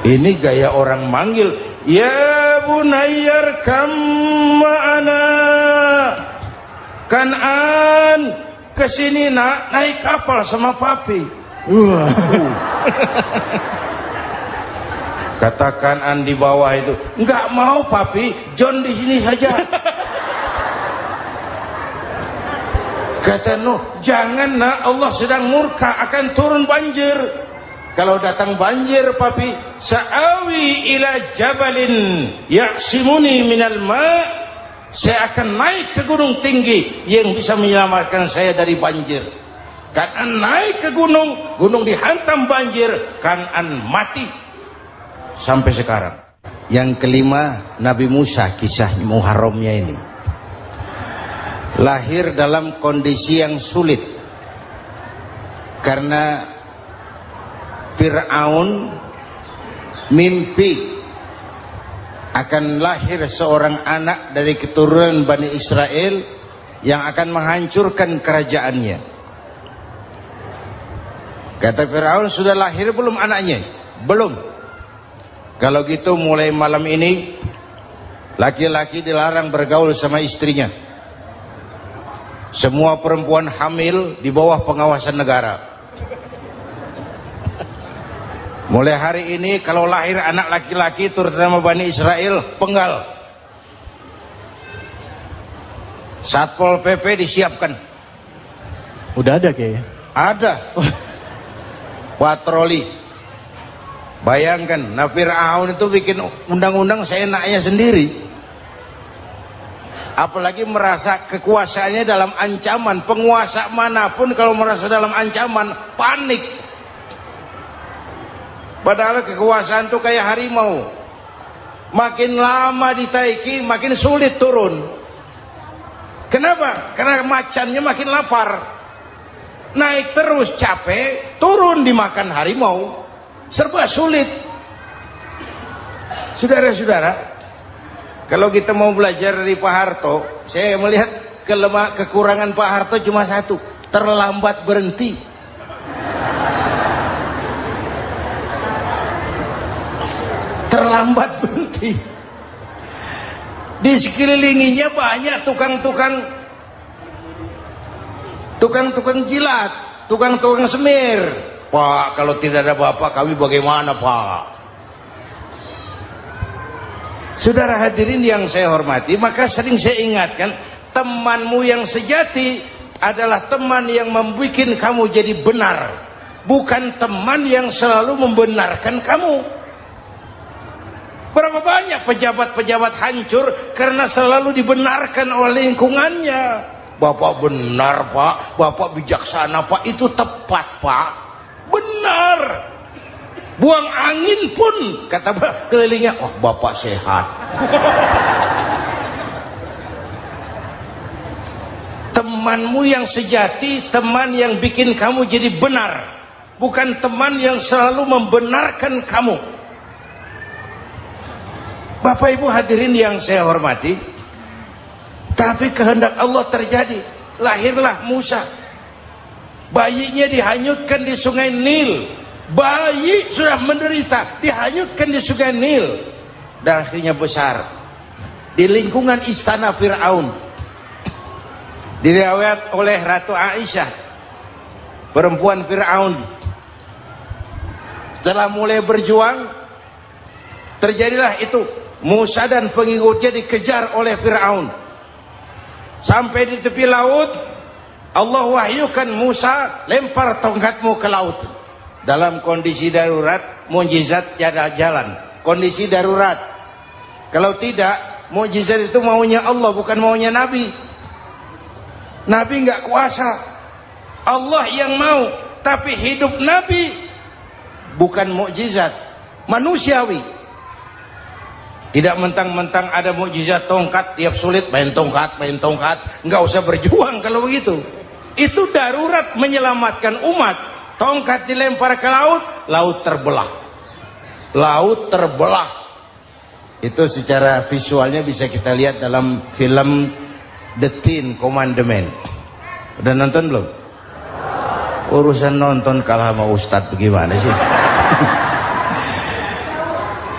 ini gaya orang manggil, ya bunayyar kam ma'ana. Kan'an, kesini nak, naik kapal sama papi. Kata Kan'an di bawah itu, enggak mau papi, John di sini saja. Kata Nuh, jangan nak, Allah sedang murka, akan turun banjir. Kalau datang banjir papi, sa'awi ila jabalin ya'simuni minal ma', saya akan naik ke gunung tinggi yang bisa menyelamatkan saya dari banjir. Kan'an naik ke gunung, gunung dihantam banjir, Kan'an mati. sampai sekarang. Yang kelima, Nabi Musa, kisah Muharramnya ini. Lahir dalam kondisi yang sulit. Karena Fir'aun mimpi akan lahir seorang anak dari keturunan Bani Israel yang akan menghancurkan kerajaannya. Kata Fir'aun, sudah lahir belum anaknya? Belum. Kalau gitu mulai malam ini laki-laki dilarang bergaul sama istrinya. Semua perempuan hamil di bawah pengawasan negara. Mulai hari ini kalau lahir anak laki-laki terutama Bani Israel, penggal. Satpol PP disiapkan. Udah ada kayaknya. Ada. Patroli. Bayangkan, nah Fir'aun itu bikin undang-undang seenaknya sendiri. Apalagi merasa kekuasaannya dalam ancaman. Penguasa manapun kalau merasa dalam ancaman, panik. Padahal kekuasaan itu kayak harimau. Makin lama ditaiki, makin sulit turun. Kenapa? Karena macannya makin lapar. Naik terus capek, turun dimakan harimau. Serba sulit. Saudara-saudara, kalau kita mau belajar dari Pak Harto, saya melihat kekurangan Pak Harto cuma satu, terlambat berhenti. Terlambat berhenti. Di sekelilinginya banyak tukang-tukang jilat, tukang-tukang semir. Pak, kalau tidak ada bapak kami bagaimana, Pak? Saudara hadirin yang saya hormati, maka sering saya ingatkan, temanmu yang sejati adalah teman yang membuat kamu jadi benar, bukan teman yang selalu membenarkan kamu. Berapa banyak pejabat-pejabat hancur karena selalu dibenarkan oleh lingkungannya. Bapak benar, Pak. Bapak bijaksana, Pak. Itu tepat, Pak. Benar. Buang angin pun kata kelilingnya, oh bapak sehat. Temanmu yang sejati, teman yang bikin kamu jadi benar, bukan teman yang selalu membenarkan kamu. Bapak ibu hadirin yang saya hormati, tapi kehendak Allah terjadi. Lahirlah Musa. Bayinya dihanyutkan di sungai Nil. Bayi sudah menderita, dihanyutkan di sungai Nil. Dan akhirnya besar di lingkungan istana Fir'aun. Diriwayat oleh Ratu Aisyah, perempuan Fir'aun, setelah mulai berjuang, terjadilah itu. Musa dan pengikutnya dikejar oleh Fir'aun. Sampai di tepi laut, Allah wahyukan Musa, lempar tongkatmu ke laut. Dalam kondisi darurat, mukjizat tiada jalan. Kondisi darurat. Kalau tidak, mukjizat itu maunya Allah, bukan maunya Nabi. Nabi nggak kuasa. Allah yang mau. Tapi hidup Nabi bukan mukjizat, manusiawi. Tidak mentang-mentang ada mukjizat tongkat, tiap sulit main tongkat. Nggak usah berjuang kalau begitu. Itu darurat menyelamatkan umat. Tongkat dilempar ke laut, laut terbelah. Laut terbelah. Itu secara visualnya bisa kita lihat dalam film The Ten Commandments. Udah nonton belum? Urusan nonton kalah sama Ustadz bagaimana sih?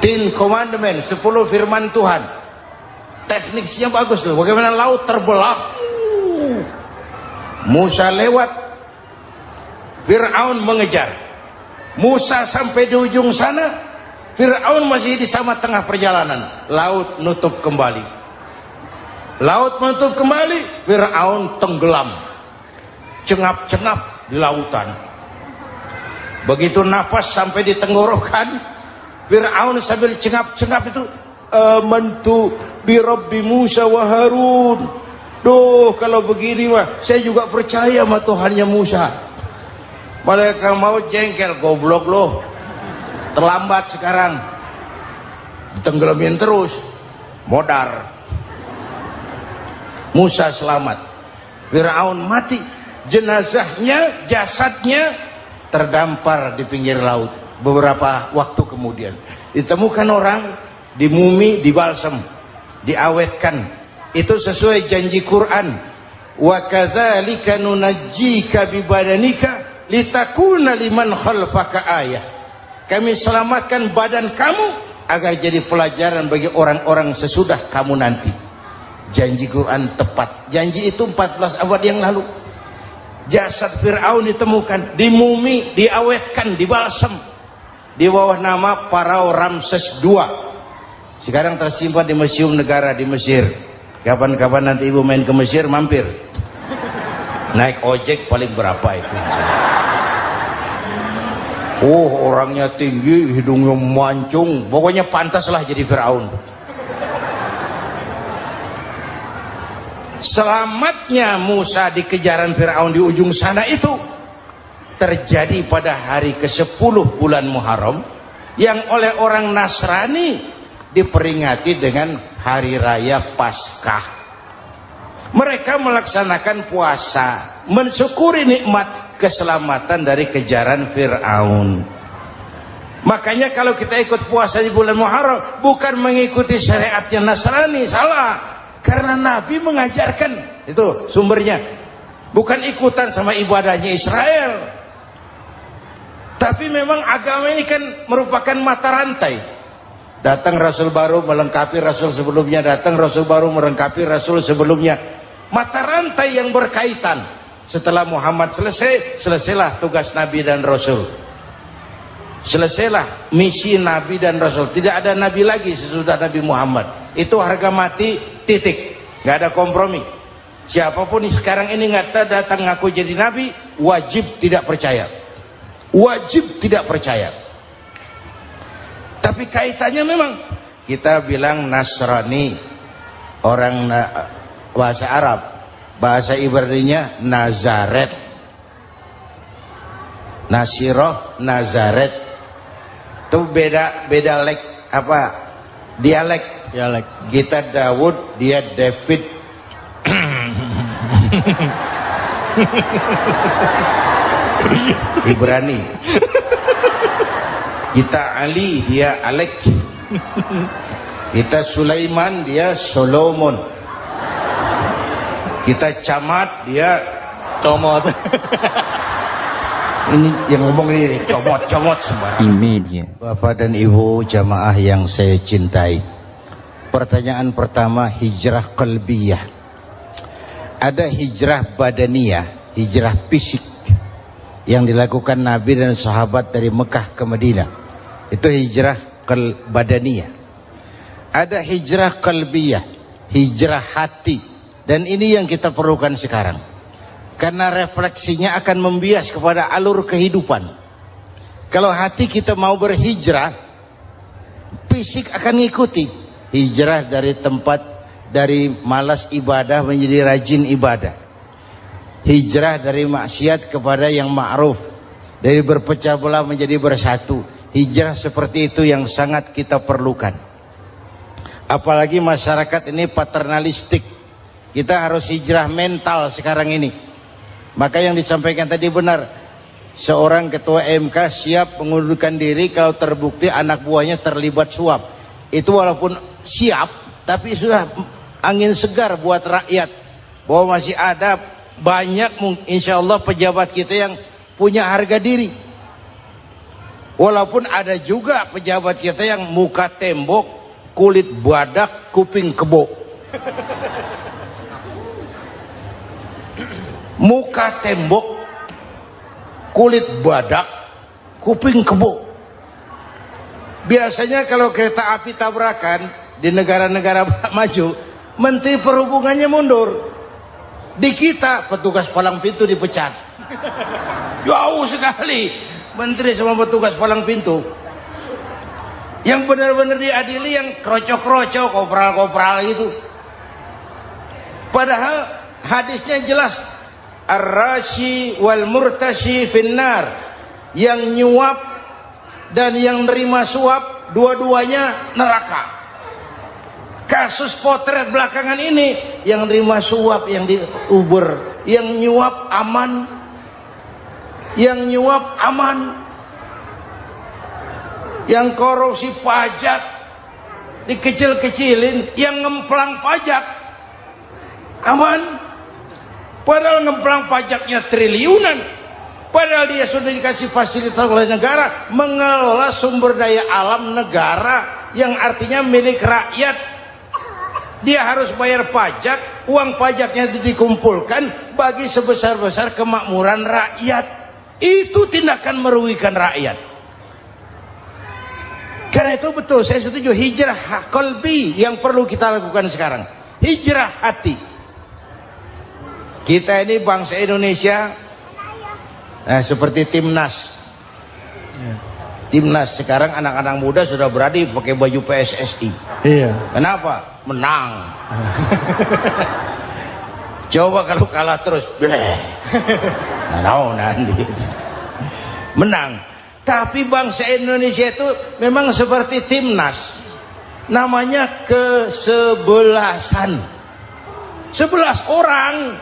Ten Commandments, 10 firman Tuhan. Tekniknya bagus loh. Bagaimana laut terbelah. Musa lewat, Fir'aun mengejar. Musa sampai di ujung sana, Fir'aun masih di sama tengah perjalanan. Laut nutup kembali. Laut menutup kembali, Fir'aun tenggelam. Cengap-cengap di lautan. Begitu nafas sampai di tenggorokan, Fir'aun sambil cengap-cengap itu, amantu bi Rabbi Musa wa Harun. Duh, kalau begini mah saya juga percaya sama Tuhannya Musa. Malaikat maut jengkel, goblok loh. Terlambat sekarang. Tenggelamin terus, modar. Musa selamat, Fir'aun mati, jenazahnya, jasadnya terdampar di pinggir laut. Beberapa waktu kemudian ditemukan orang, dimumi, dibalsem, diawetkan. Itu sesuai janji Quran, wa kadzalika nunajjika bibadanika litakuna liman khalfaka ayah. Kami selamatkan badan kamu agar jadi pelajaran bagi orang-orang sesudah kamu nanti. Janji Quran tepat. Janji itu 14 abad yang lalu. Jasad Fir'aun ditemukan, dimumi, diawetkan, dibalsem di bawah nama Parao Ramses II. Sekarang tersimpan di Museum Negara di Mesir. Kapan-kapan nanti ibu main ke Mesir, mampir. Naik ojek paling berapa itu? Oh, orangnya tinggi, hidungnya mancung, pokoknya pantaslah jadi Fir'aun. Selamatnya Musa di kejaran Fir'aun di ujung sana itu terjadi pada hari ke-10 bulan Muharram, yang oleh orang Nasrani diperingati dengan hari raya Paskah. Mereka melaksanakan puasa, mensyukuri nikmat keselamatan dari kejaran Fir'aun. Makanya kalau kita ikut puasa di bulan Muharram bukan mengikuti syariatnya Nasrani, salah. Karena Nabi mengajarkan, itu sumbernya. Bukan ikutan sama ibadahnya Israel. Tapi memang agama ini kan merupakan mata rantai. Datang Rasul baru melengkapi Rasul sebelumnya, datang Rasul baru melengkapi Rasul sebelumnya. Mata rantai yang berkaitan. Setelah Muhammad selesai, selesailah tugas Nabi dan Rasul. Selesailah misi Nabi dan Rasul. Tidak ada Nabi lagi sesudah Nabi Muhammad. Itu harga mati, titik. Gak ada kompromi. Siapapun sekarang ini nggak datang ngaku jadi Nabi, wajib tidak percaya. Wajib tidak percaya. Tapi kaitannya memang, kita bilang Nasrani, orang bahasa Arab, bahasa Ibraninya Nazaret, Nasiroh, Nazaret. Itu beda dialek. Kita Daud, dia David. Ibrani. Kita Ali, dia Alek. Kita Sulaiman, dia Solomon. Kita Camat, dia Comot. Ini yang ngomong ini comot sembarang. Media. Bapak dan Ibu jamaah yang saya cintai, pertanyaan pertama, hijrah qalbiyah. Ada hijrah badaniyah, hijrah fisik yang dilakukan Nabi dan sahabat dari Mekah ke Madinah. Itu hijrah badaniyah. Ada hijrah qalbiyah, hijrah hati. Dan ini yang kita perlukan sekarang. Karena refleksinya akan membias kepada alur kehidupan. Kalau hati kita mau berhijrah, fisik akan ngikuti. Hijrah dari tempat, dari malas ibadah menjadi rajin ibadah. Hijrah dari maksiat kepada yang ma'ruf, dari berpecah belah menjadi bersatu. Hijrah seperti itu yang sangat kita perlukan. Apalagi masyarakat ini paternalistik. Kita harus hijrah mental sekarang ini. Maka yang disampaikan tadi benar. Seorang ketua MK siap mengundurkan diri kalau terbukti anak buahnya terlibat suap. Itu walaupun siap, tapi sudah angin segar buat rakyat. Bahwa masih ada banyak insya Allah pejabat kita yang punya harga diri. Walaupun ada juga pejabat kita yang muka tembok, kulit badak, kuping kebo. Muka tembok, kulit badak, kuping kebo. Biasanya kalau kereta api tabrakan di negara-negara maju, Menteri Perhubungannya mundur. Di kita petugas palang pintu dipecat. Jauh sekali menteri sama petugas palang pintu. Yang benar-benar diadili yang krocok-krocok, kopral-kopral itu. Padahal hadisnya jelas, ar-rashi wal murtashi finnar, yang nyuap dan yang nerima suap dua-duanya neraka. Kasus potret belakangan ini, yang terima suap, yang di Uber, yang nyuap aman, yang nyuap aman, yang korupsi pajak dikecil-kecilin, yang ngemplang pajak aman, padahal ngemplang pajaknya triliunan, padahal dia sudah dikasih fasilitas oleh negara mengelola sumber daya alam negara yang artinya milik rakyat. Dia harus bayar pajak, uang pajaknya dikumpulkan bagi sebesar-besar kemakmuran rakyat. Itu tindakan merugikan rakyat. Karena itu betul, saya setuju, hijrah qalbi yang perlu kita lakukan sekarang. Hijrah hati. Kita ini bangsa Indonesia, seperti timnas. Timnas sekarang anak-anak muda sudah berani pakai baju PSSI. Iya. Kenapa? Menang. Coba kalau kalah terus, nanti menang. Tapi bangsa Indonesia itu memang seperti timnas, namanya kesebelasan, 11 orang.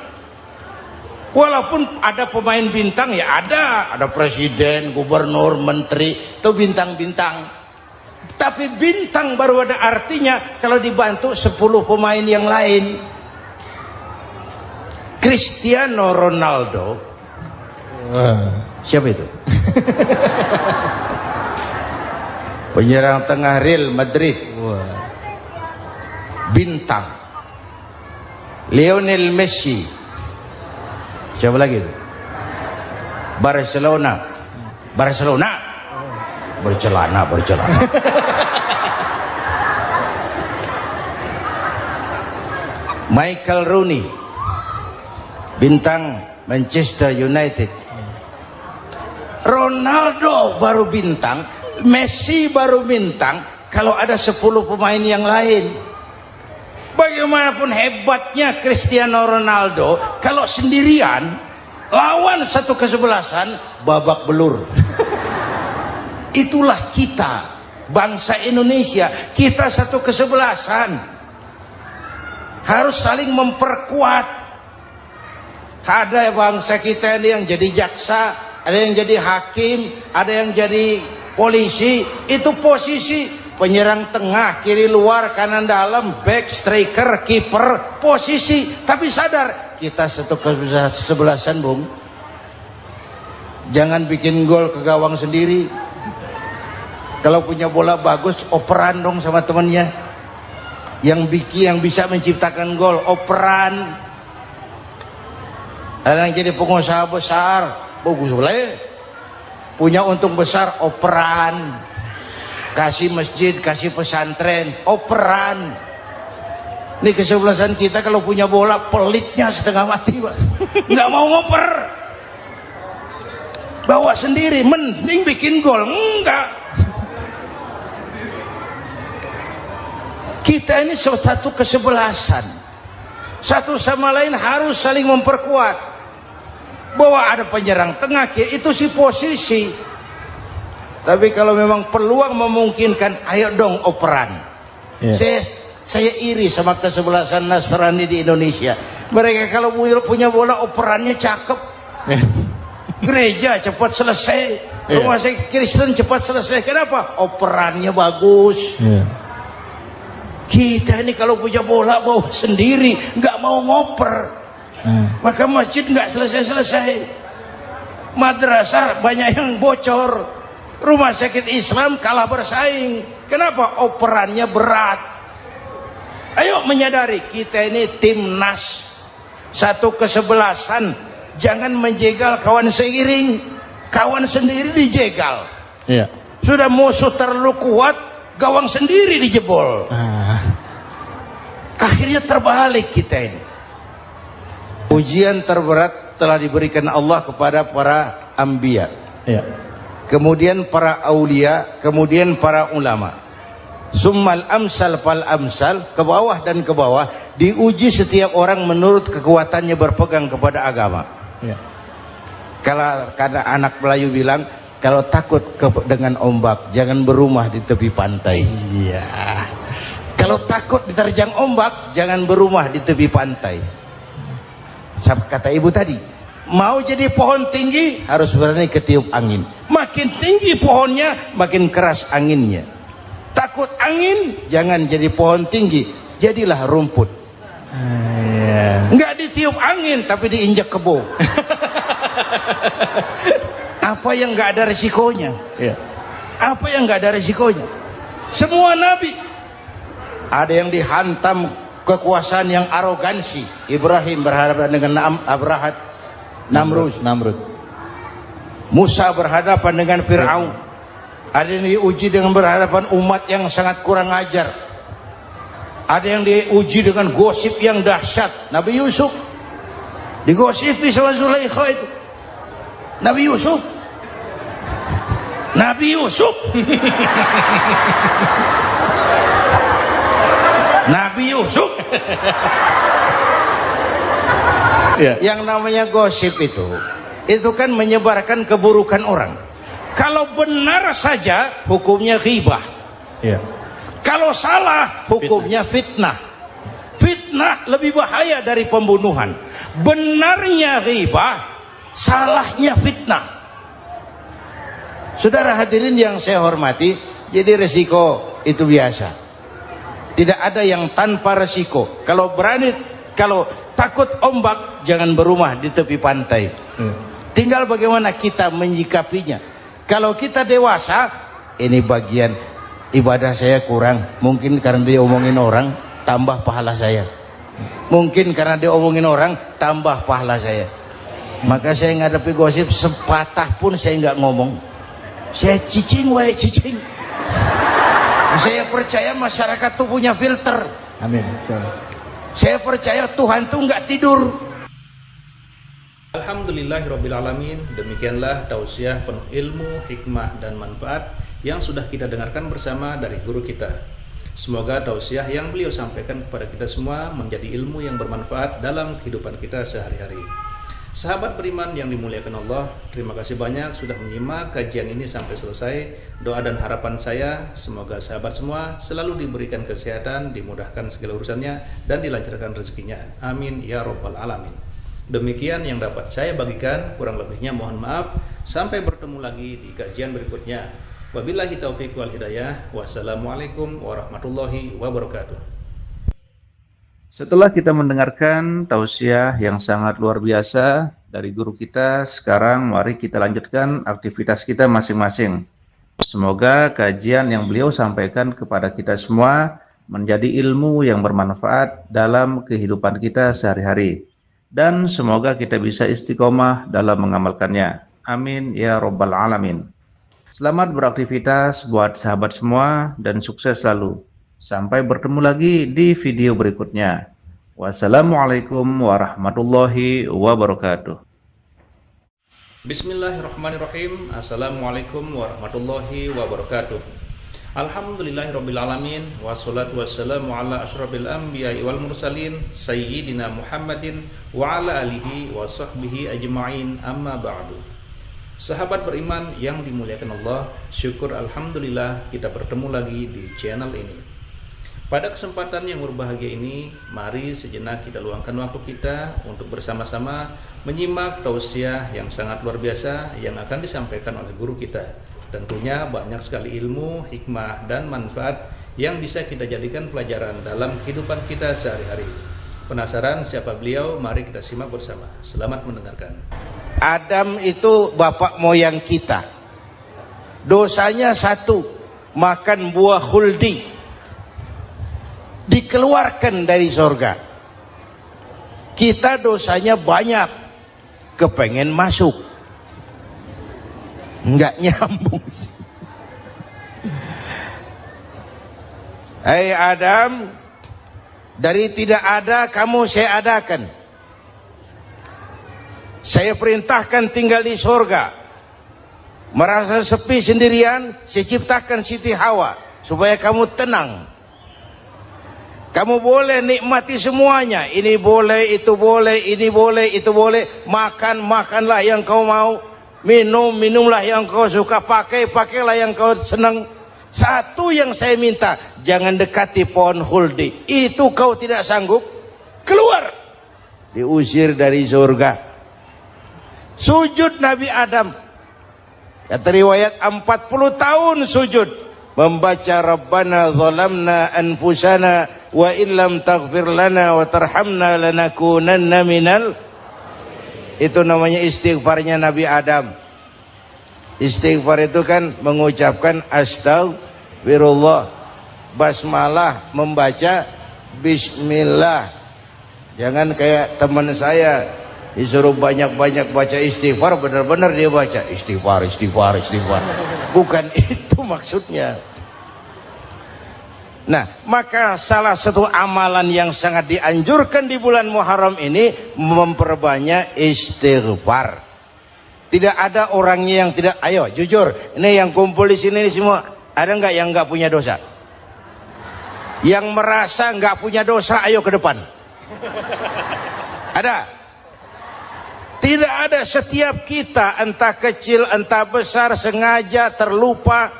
Walaupun ada pemain bintang, ya ada presiden, gubernur, menteri, itu bintang-bintang. Tapi bintang baru ada artinya kalau dibantu 10 pemain yang lain. Cristiano Ronaldo, siapa itu? Penyerang tengah Real Madrid, bintang. Lionel Messi, siapa lagi itu? Barcelona, bercelana. Michael Rooney, bintang Manchester United. Ronaldo baru bintang, Messi baru bintang kalau ada 10 pemain yang lain. Bagaimanapun hebatnya Cristiano Ronaldo, kalau sendirian lawan satu kesebelasan, babak belur. Itulah kita, bangsa Indonesia, kita satu kesebelasan, harus saling memperkuat. Ada bangsa kita ini yang jadi jaksa, ada yang jadi hakim, ada yang jadi polisi. Itu posisi penyerang tengah, kiri luar, kanan dalam, back, striker, kiper, posisi. Tapi sadar kita satu kesebelasan, Bung. Jangan bikin gol ke gawang sendiri. Kalau punya bola bagus, operan dong sama temannya. Yang bisa menciptakan gol, operan. Ada yang jadi pengusaha besar, bagus boleh. Punya untung besar, operan. Kasih masjid, kasih pesantren, operan. Ini kesebelasan kita kalau punya bola, pelitnya setengah mati, Pak. Nggak mau ngoper. Bawa sendiri, mending bikin gol. Enggak. Kita ini satu kesebelasan, satu sama lain harus saling memperkuat. Bahwa ada penyerang tengah, itu si posisi. Tapi kalau memang peluang memungkinkan, ayo dong operan. Saya iri sama kesebelasan Nasrani di Indonesia. Mereka kalau punya bola, operannya cakep. Gereja cepat selesai, rumah sakit Kristen cepat selesai. Kenapa? Operannya bagus. Kita ini kalau punya bola bawa sendiri, nggak mau ngoper, maka masjid nggak selesai-selesai, madrasah banyak yang bocor, rumah sakit Islam kalah bersaing. Kenapa? Operannya berat. Ayo menyadari kita ini timnas, satu kesebelasan. Jangan menjegal kawan seiring, kawan sendiri dijegal. Sudah musuh terlalu kuat, gawang sendiri dijebol. Akhirnya terbalik kita ini. Ujian terberat telah diberikan Allah kepada para anbiya, kemudian para aulia, kemudian para ulama. Summal amsal fal amsal, ke bawah dan ke bawah, diuji setiap orang menurut kekuatannya berpegang kepada agama. Kalau anak Melayu bilang, Kalau takut dengan ombak, jangan berumah di tepi pantai. Iya. Kalau takut diterjang ombak, jangan berumah di tepi pantai. Kata ibu tadi, mau jadi pohon tinggi harus berani ketiup angin. Makin tinggi pohonnya, makin keras anginnya. Takut angin, jangan jadi pohon tinggi, jadilah rumput. Enggak ditiup angin, tapi diinjak kebo. Apa yang enggak ada resikonya? Apa yang enggak ada resikonya? Semua nabi ada yang dihantam kekuasaan yang arogansi. Ibrahim berhadapan dengan Namrud. Musa berhadapan dengan Fir'aun. Ada yang diuji dengan berhadapan umat yang sangat kurang ajar. Ada yang diuji dengan gosip yang dahsyat. Nabi Yusuf digosipi sama Zulaikha itu. Nabi Yusuf Yang namanya gosip itu kan menyebarkan keburukan orang. Kalau benar saja hukumnya ghibah. Kalau salah hukumnya fitnah. Fitnah lebih bahaya dari pembunuhan. Benarnya ghibah, salahnya fitnah. Saudara hadirin yang saya hormati, jadi resiko itu biasa. Tidak ada yang tanpa resiko. Kalau takut ombak, jangan berumah di tepi pantai. Tinggal bagaimana kita menyikapinya. Kalau kita dewasa, ini bagian ibadah saya kurang. Mungkin karena dia omongin orang, tambah pahala saya. Mungkin karena dia omongin orang, tambah pahala saya. Maka saya ngadepi gosip sepatah pun saya nggak ngomong. Saya cicing. Saya percaya masyarakat itu punya filter. Amin. Saya percaya Tuhan itu nggak tidur. Alhamdulillahirrabbilalamin. Demikianlah tausiah penuh ilmu, hikmah, dan manfaat yang sudah kita dengarkan bersama dari guru kita. Semoga tausiah yang beliau sampaikan kepada kita semua menjadi ilmu yang bermanfaat dalam kehidupan kita sehari-hari. Sahabat beriman yang dimuliakan Allah, terima kasih banyak sudah menyimak kajian ini sampai selesai. Doa dan harapan saya, semoga sahabat semua selalu diberikan kesehatan, dimudahkan segala urusannya, dan dilancarkan rezekinya. Amin ya rabbal alamin. Demikian yang dapat saya bagikan, kurang lebihnya mohon maaf. Sampai bertemu lagi di kajian berikutnya. Wabillahi taufiq wal hidayah. Wassalamualaikum warahmatullahi wabarakatuh. Setelah kita mendengarkan tausiah yang sangat luar biasa dari guru kita, sekarang mari kita lanjutkan aktivitas kita masing-masing. Semoga kajian yang beliau sampaikan kepada kita semua menjadi ilmu yang bermanfaat dalam kehidupan kita sehari-hari. Dan semoga kita bisa istiqomah dalam mengamalkannya. Amin ya rabbal alamin. Selamat beraktivitas buat sahabat semua dan sukses selalu. Sampai bertemu lagi di video berikutnya. Wassalamualaikum warahmatullahi wabarakatuh. Bismillahirrahmanirrahim. Assalamualaikum warahmatullahi wabarakatuh. Alhamdulillahirrabbilalamin. Wassalatu wassalamu ala ashrafil anbiya'i wal mursalin Sayyidina Muhammadin wa ala alihi wa sahbihi ajma'in, amma ba'du. Sahabat beriman yang dimuliakan Allah, syukur alhamdulillah kita bertemu lagi di channel ini. Pada kesempatan yang berbahagia ini, mari sejenak kita luangkan waktu kita untuk bersama-sama menyimak tausiah yang sangat luar biasa yang akan disampaikan oleh guru kita. Tentunya banyak sekali ilmu, hikmah, dan manfaat yang bisa kita jadikan pelajaran dalam kehidupan kita sehari-hari. Penasaran siapa beliau? Mari kita simak bersama. Selamat mendengarkan. Adam itu bapak moyang kita. Dosanya satu, makan buah khuldi. Dikeluarkan dari surga. Kita dosanya banyak, kepengen masuk, nggak nyambung. Hai Adam, dari tidak ada kamu saya adakan. Saya perintahkan tinggal di surga. Merasa sepi sendirian, saya ciptakan Siti Hawa supaya kamu tenang. Kamu boleh nikmati semuanya. Ini boleh, itu boleh, ini boleh, itu boleh. Makanlah yang kau mau. minumlah yang kau suka, pakailah yang kau senang. Satu yang saya minta, jangan dekati pohon huldi. Itu kau tidak sanggup, keluar. Diusir dari surga. Sujud Nabi Adam, kata riwayat 40 tahun sujud, membaca Rabbana zalamna anfusana wa illam taghfir lana wa tarhamna lanakunanna minal. Itu namanya istighfarnya Nabi Adam. Istighfar itu kan mengucapkan astagfirullah, basmalah, membaca bismillah. Jangan kayak teman saya disuruh banyak-banyak baca istighfar, benar-benar dia baca istighfar. Bukan itu maksudnya. Nah, maka salah satu amalan yang sangat dianjurkan di bulan Muharram ini memperbanyak istighfar. Tidak ada orangnya yang tidak. Ayo jujur, ini yang kumpul di sini ini semua, ada nggak yang nggak punya dosa? Yang merasa nggak punya dosa, ayo ke depan. Ada? Tidak ada. Setiap kita, entah kecil entah besar, sengaja terlupa,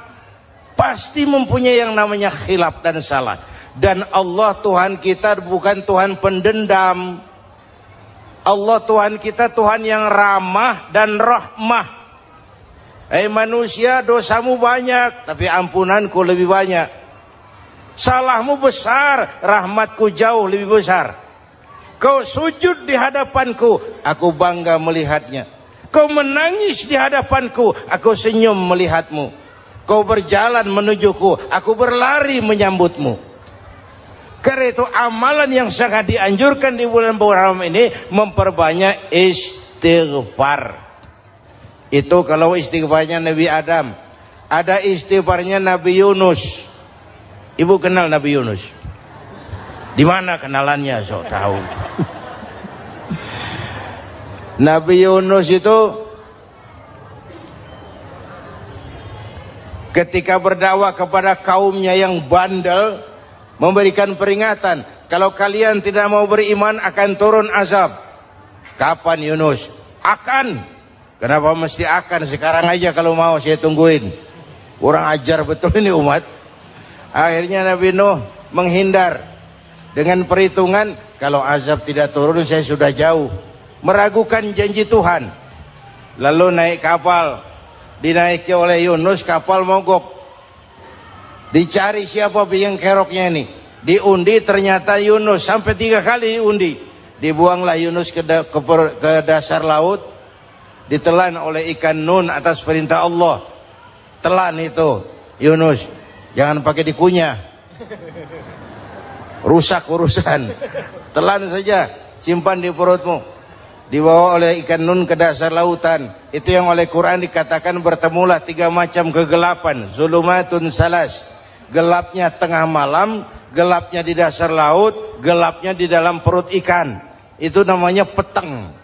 pasti mempunyai yang namanya khilaf dan salah. Dan Allah Tuhan kita bukan Tuhan pendendam. Allah Tuhan kita Tuhan yang ramah dan rahmah. Manusia, dosamu banyak, tapi ampunanku lebih banyak. Salahmu besar, rahmatku jauh lebih besar. Kau sujud di hadapanku, aku bangga melihatnya. Kau menangis di hadapanku, aku senyum melihatmu. Kau berjalan menujuku, aku berlari menyambutmu. Karena itu amalan yang sangat dianjurkan di bulan Muharram ini memperbanyak istighfar. Itu kalau istighfarnya Nabi Adam. Ada istighfarnya Nabi Yunus. Ibu kenal Nabi Yunus? Di mana kenalannya? Sok tahu. Nabi Yunus itu ketika berdakwah kepada kaumnya yang bandel, memberikan peringatan, kalau kalian tidak mau beriman akan turun azab. Kapan Yunus? Akan. Kenapa mesti akan? Sekarang aja kalau mau, saya tungguin. Kurang ajar betul ini umat. Akhirnya Nabi Nuh menghindar dengan perhitungan, kalau azab tidak turun saya sudah jauh. Meragukan janji Tuhan. Lalu naik kapal, dinaiki oleh Yunus, kapal mogok. Dicari siapa biang keroknya ini. Diundi, ternyata Yunus. Sampai 3 kali diundi. Dibuanglah Yunus ke dasar laut. Ditelan oleh ikan nun atas perintah Allah. Telan itu Yunus. Jangan pakai dikunyah, rusak urusan. Telan saja, simpan di perutmu. Dibawa oleh ikan nun ke dasar lautan. Itu yang oleh Quran dikatakan bertemulah 3 macam kegelapan. Zulumatun salas. Gelapnya tengah malam, gelapnya di dasar laut, gelapnya di dalam perut ikan. Itu namanya peteng.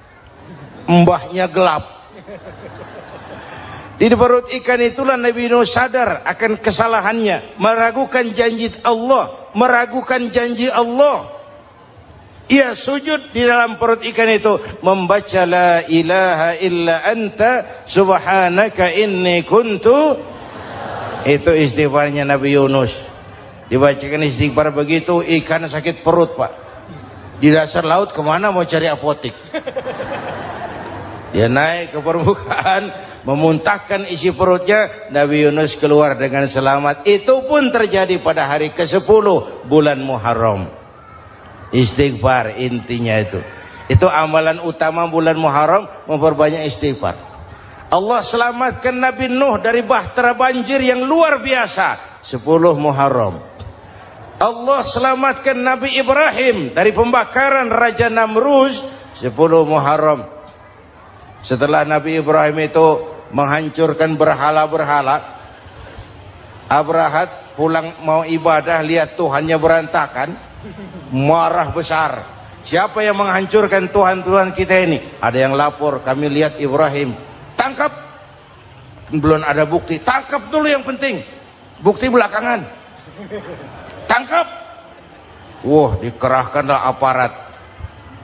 Mbahnya gelap. Di perut ikan itulah Nabi Nuh sadar akan kesalahannya, meragukan janji Allah, meragukan janji Allah. Ia sujud di dalam perut ikan itu, membaca la ilaha illa anta subhanaka inni kuntu. Itu istighfarnya Nabi Yunus. Dibacakan istighfar begitu, ikan sakit perut pak. Di dasar laut kemana mau cari apotik? Dia naik ke permukaan, memuntahkan isi perutnya. Nabi Yunus keluar dengan selamat. Itu pun terjadi pada hari ke-10 bulan Muharram. Istighfar intinya itu. Itu amalan utama bulan Muharram, memperbanyak istighfar. Allah selamatkan Nabi Nuh dari bahtera banjir yang luar biasa 10 Muharram. Allah selamatkan Nabi Ibrahim dari pembakaran Raja Namruz 10 Muharram. Setelah Nabi Ibrahim itu menghancurkan berhala-berhala, Abrahat pulang mau ibadah, lihat Tuhannya berantakan, marah besar. Siapa yang menghancurkan Tuhan-Tuhan kita ini? Ada yang lapor, kami lihat Ibrahim. Tangkap. Belum ada bukti, tangkap dulu yang penting. Bukti belakangan. Tangkap. Wah, dikerahkanlah aparat.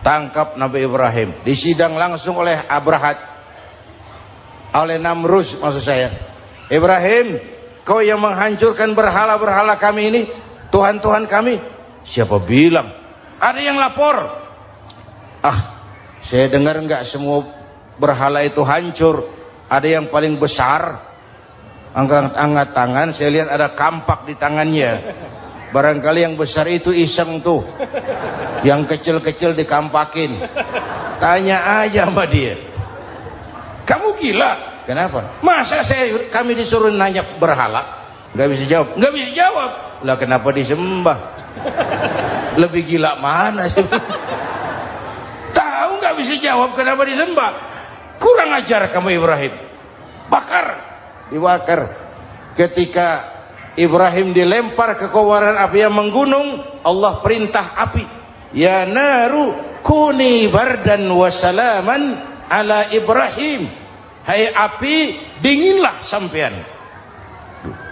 Tangkap Nabi Ibrahim. Disidang langsung oleh Abrahat. oleh Namrus, maksud saya. Ibrahim, kau yang menghancurkan berhala-berhala kami ini, Tuhan-Tuhan kami. Siapa bilang? Ada yang lapor. Saya dengar enggak semua berhala itu hancur. Ada yang paling besar, angkat tangan, saya lihat ada kampak di tangannya. Barangkali yang besar itu iseng tuh, yang kecil-kecil dikampakin. Tanya aja sama dia. Kamu gila? Kenapa? Masa kami disuruh nanya berhala? Nggak bisa jawab. Nggak bisa jawab. Lah kenapa disembah? Lebih gila mana sih? Tahu nggak bisa jawab kenapa disembah? Kurang ajar kamu Ibrahim. Dibakar. Ketika Ibrahim dilempar ke kobaran api yang menggunung, Allah perintah api, ya naru kuni bardan wa salaman ala Ibrahim. Hai api, dinginlah sampean.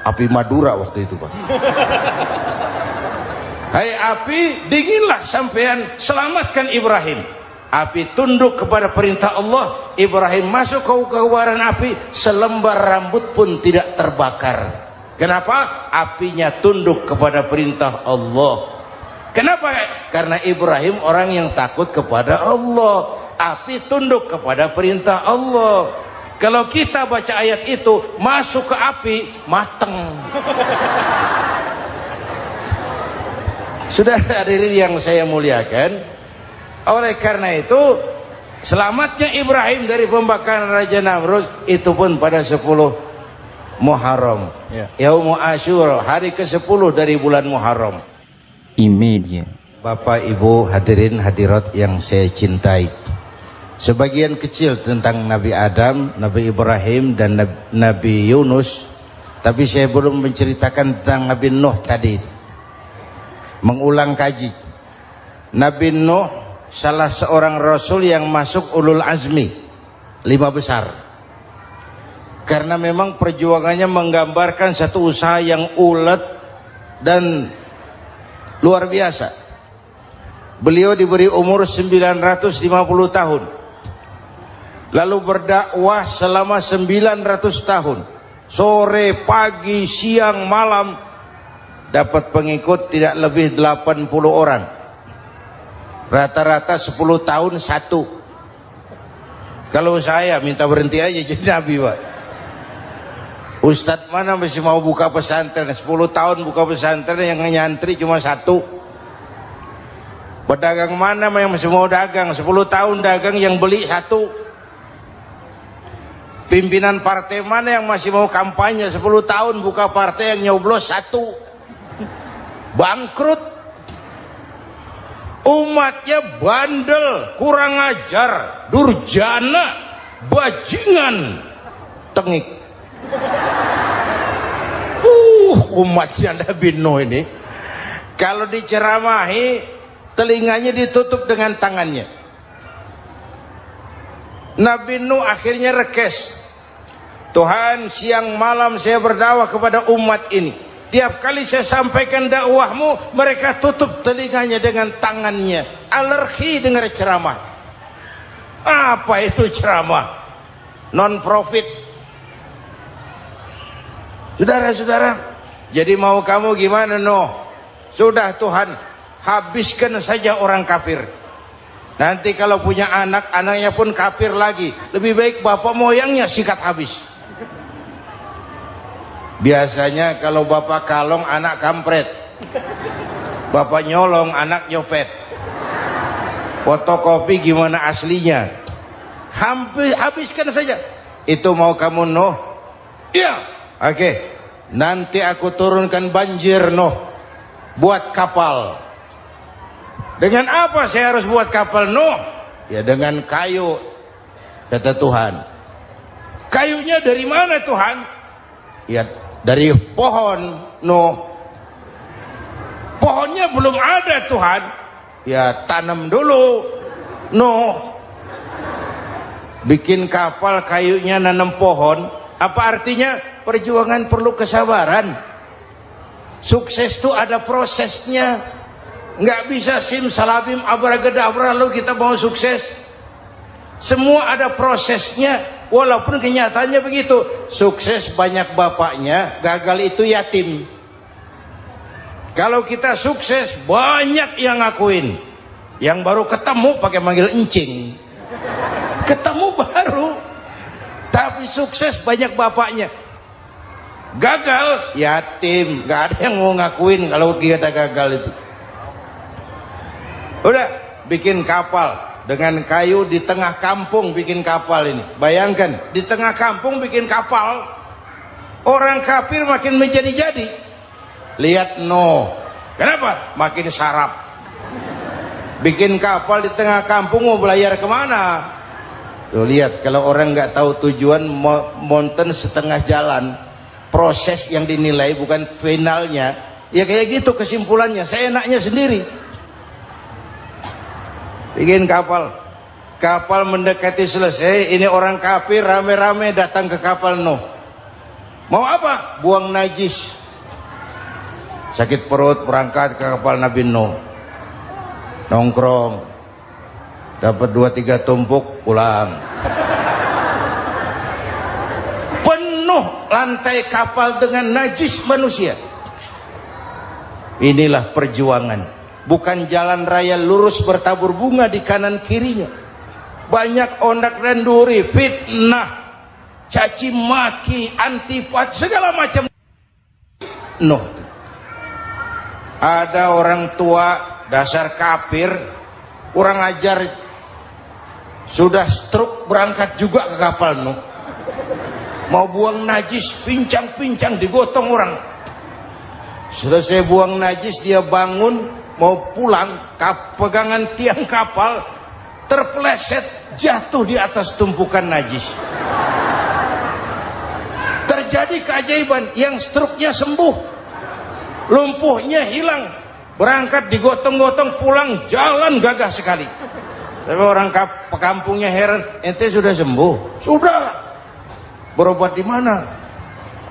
Api Madura waktu itu, Pak. Hai api, dinginlah sampean, selamatkan Ibrahim. Api tunduk kepada perintah Allah. Ibrahim masuk ke kobaran api, selembar rambut pun tidak terbakar. Kenapa? Apinya tunduk kepada perintah Allah. Kenapa? Karena Ibrahim orang yang takut kepada Allah. Api tunduk kepada perintah Allah. Kalau kita baca ayat itu, masuk ke api, mateng. Sudah hadirin yang saya muliakan, oleh karena itu, selamatnya Ibrahim dari pembakaran Raja Namrud itu pun pada 10 Muharram. Yaumul Asyura, hari ke-10 dari bulan Muharram. Imedia. Bapak, Ibu, hadirin hadirat yang saya cintai, sebagian kecil tentang Nabi Adam, Nabi Ibrahim, dan Nabi Yunus, tapi saya belum menceritakan tentang Nabi Nuh tadi. Mengulang kaji. Nabi Nuh salah seorang rasul yang masuk ulul azmi, 5 besar. Karena memang perjuangannya menggambarkan satu usaha yang ulet dan luar biasa. Beliau diberi umur 950 tahun. Lalu berdakwah selama 900 tahun. Sore, pagi, siang, malam. Dapat pengikut tidak lebih 80 orang. Rata-rata 10 tahun satu. Kalau saya minta berhenti aja jadi nabi, Pak. Ustadz mana masih mau buka pesantren? 10 tahun buka pesantren, yang nyantri cuma satu. Pedagang mana yang masih mau dagang? 10 tahun dagang, yang beli satu. Pimpinan partai mana yang masih mau kampanye? 10 tahun buka partai, yang nyoblos satu. Bangkrut. Umatnya bandel, kurang ajar, durjana, bajingan, tengik. Umatnya Nabi Nuh ini kalau diceramahi, telinganya ditutup dengan tangannya. Nabi Nuh akhirnya rekes. Tuhan, siang malam saya berdakwah kepada umat ini. Tiap kali saya sampaikan dakwahmu, mereka tutup telinganya dengan tangannya. Alergi dengar ceramah. Apa itu ceramah? Non profit. Saudara-saudara, jadi mau kamu gimana, Nuh? Sudah Tuhan, habiskan saja orang kafir. Nanti kalau punya anak, anaknya pun kafir lagi. Lebih baik bapak moyangnya sikat habis. Biasanya kalau bapak kalong, anak kampret. Bapak nyolong, anak nyopet. Fotokopi gimana aslinya? Habiskan saja. Itu mau kamu, Nuh? Iya. Oke. Nanti aku turunkan banjir, Nuh. Buat kapal. Dengan apa saya harus buat kapal, Nuh? Ya dengan kayu, kata Tuhan. Kayunya dari mana, Tuhan? Ya dari pohon, Nuh. Pohonnya belum ada, Tuhan. Ya tanam dulu, Nuh. Bikin kapal, kayunya nanam pohon. Apa artinya? Perjuangan perlu kesabaran. Sukses itu ada prosesnya. Nggak bisa simsalabim abracadabra lalu kita mau sukses. Semua ada prosesnya, walaupun kenyataannya begitu. Sukses banyak bapaknya, gagal itu yatim. Kalau kita sukses banyak yang ngakuin, yang baru ketemu pakai manggil encing. Ketemu baru, tapi sukses banyak bapaknya. Gagal yatim, nggak ada yang mau ngakuin kalau kita gagal itu. Udah bikin kapal dengan kayu di tengah kampung, bikin kapal ini. Bayangkan di tengah kampung bikin kapal, orang kafir makin menjadi-jadi. Lihat Nuh, kenapa? Makin sarap. Bikin kapal di tengah kampung, mau belayar kemana? Tuh lihat, kalau orang nggak tahu tujuan, mountain setengah jalan. Proses yang dinilai bukan finalnya. Ya kayak gitu kesimpulannya. Saya enaknya sendiri. Bikin kapal, kapal mendekati selesai. Ini orang kafir rame-rame datang ke kapal Nuh. Mau apa? Buang najis. Sakit perut, berangkat ke kapal Nabi Nuh. Nongkrong, dapat 2-3 tumpuk, pulang. Penuh lantai kapal dengan najis manusia. Inilah perjuangan. Bukan jalan raya lurus bertabur bunga di kanan kirinya. Banyak ondak dan duri, fitnah, caci maki, antipat, segala macam. Nuh. Ada orang tua dasar kafir, kurang ajar, sudah stroke berangkat juga ke kapal Nuh. Mau buang najis, pincang-pincang digotong orang. Selesai buang najis, dia bangun mau pulang, pegangan tiang kapal terpeleset, jatuh di atas tumpukan najis. Terjadi keajaiban, yang stroke-nya sembuh, lumpuhnya hilang, berangkat digotong-gotong pulang, jalan gagah sekali. Tapi orang kampungnya heran, ente sudah sembuh? Sudah. Berobat di mana?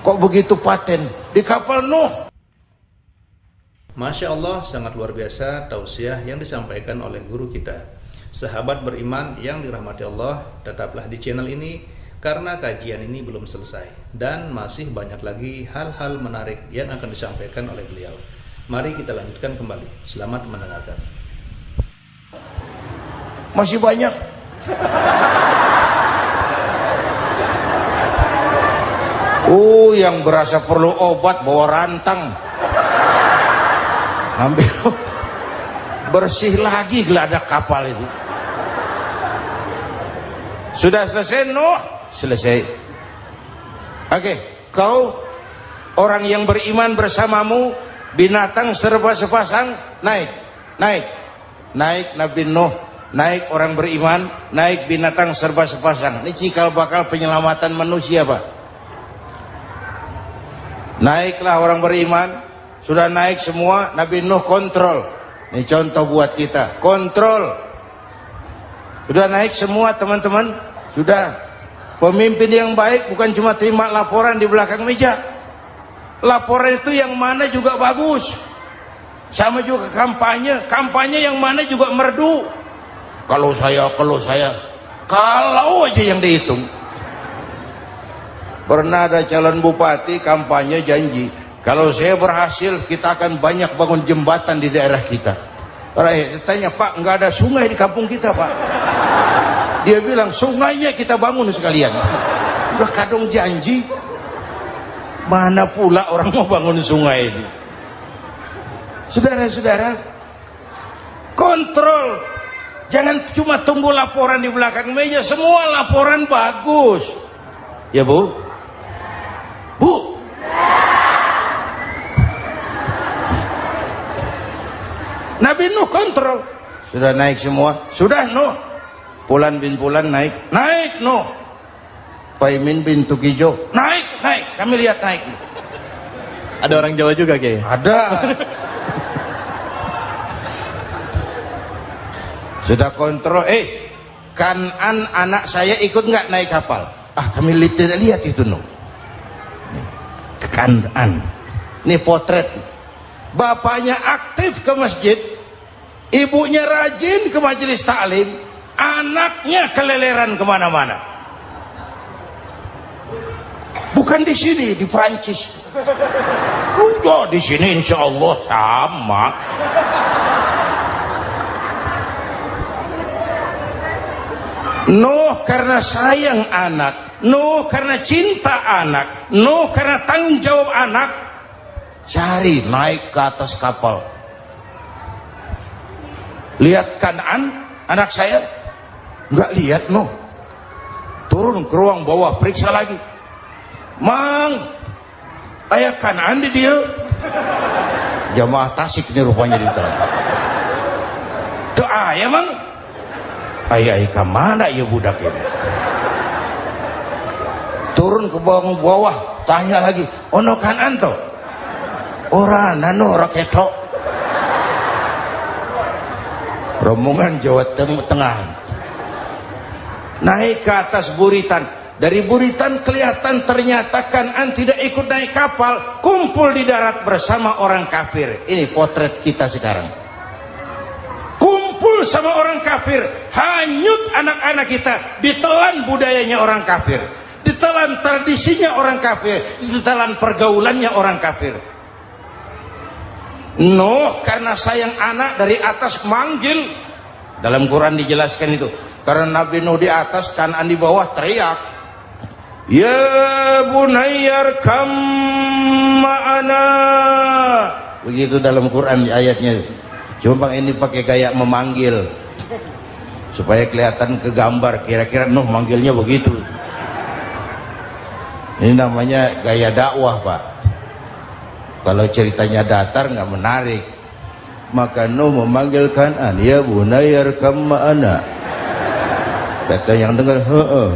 Kok begitu paten? Di kapal Nuh. Masya Allah, sangat luar biasa tausiah yang disampaikan oleh guru kita. Sahabat beriman yang dirahmati Allah, tetaplah di channel ini karena kajian ini belum selesai dan masih banyak lagi hal-hal menarik yang akan disampaikan oleh beliau. Mari kita lanjutkan kembali. Selamat mendengarkan. Masih banyak. Yang berasa perlu obat bawa rantang. Ambil bersih lagi geladak kapal itu. Sudah selesai Nuh? Selesai. Oke, kau orang yang beriman bersamamu, binatang serba sepasang, naik Nabi Nuh, naik orang beriman, naik binatang serba sepasang. Ini cikal bakal penyelamatan manusia, Pak. Naiklah orang beriman, sudah naik semua, Nabi Nuh kontrol. Ini contoh buat kita, kontrol. Sudah naik semua teman-teman, sudah. Pemimpin yang baik bukan cuma terima laporan di belakang meja. Laporan itu yang mana juga bagus. Sama juga kampanye, kampanye yang mana juga merdu. Kalau saya, kalau aja yang dihitung. Pernah ada calon bupati kampanye janji, kalau saya berhasil kita akan banyak bangun jembatan di daerah kita. Rakyat tanya, Pak, nggak ada sungai di kampung kita, Pak. Dia bilang, sungainya kita bangun sekalian. Udah kadung janji, mana pula orang mau bangun sungai ini. Saudara-saudara, kontrol. Jangan cuma tunggu laporan di belakang meja, semua laporan bagus. Ya, Bu? Bu? Nabi Nuh kontrol. Sudah naik semua? Sudah Nuh. Pulan bin Pulan naik. Naik Nuh. Paimin bin Tukijo. Naik. Kami lihat naik. Ada orang Jawa juga, Kiai? Ada. Sudah kontrol. Kanan anak saya ikut nggak naik kapal? Kami tidak lihat itu Nuh. Kanan. Ini potret. Bapaknya aktif ke masjid, ibunya rajin ke majelis taklim, anaknya keleleran kemana-mana. Bukan di sini, di Prancis. Udah di sini insya Allah sama. Nuh karena sayang anak, Nuh karena cinta anak, Nuh karena tanggung jawab anak, cari naik ke atas kapal. Lihat Kan'an, anak saya, nggak lihat Nuh. Turun ke ruang bawah, periksa lagi. Mang, ayah Kan'an di dia. Jamaah Tasik ini rupanya di dalam. Tuh ayah mang. Ayah ke mana ya budak ini? Turun ke bawah, tanya lagi. Ono Kan'an toh? Ora nano raketo. Rombongan Jawa Tengah. Naik ke atas buritan. Dari buritan kelihatan ternyata Kan'an tidak ikut naik kapal, kumpul di darat bersama orang kafir. Ini potret kita sekarang. Kumpul sama orang kafir, hanyut anak-anak kita, ditelan budayanya orang kafir, ditelan tradisinya orang kafir, ditelan pergaulannya orang kafir. Nuh karena sayang anak dari atas manggil. Dalam Quran dijelaskan itu. Karena Nabi Nuh di atas, Kan'an di bawah, teriak, ya bunayyar kam ma'ana. Begitu dalam Quran ayatnya. Cuma ini pakai gaya memanggil supaya kelihatan kegambar, kira-kira Nuh manggilnya begitu. Ini namanya gaya dakwah, Pak. Kalau ceritanya datar nggak menarik. Maka Nuh memanggil Kan'an, ya bunayyar kam ma'ana. Kata yang dengar, heeh.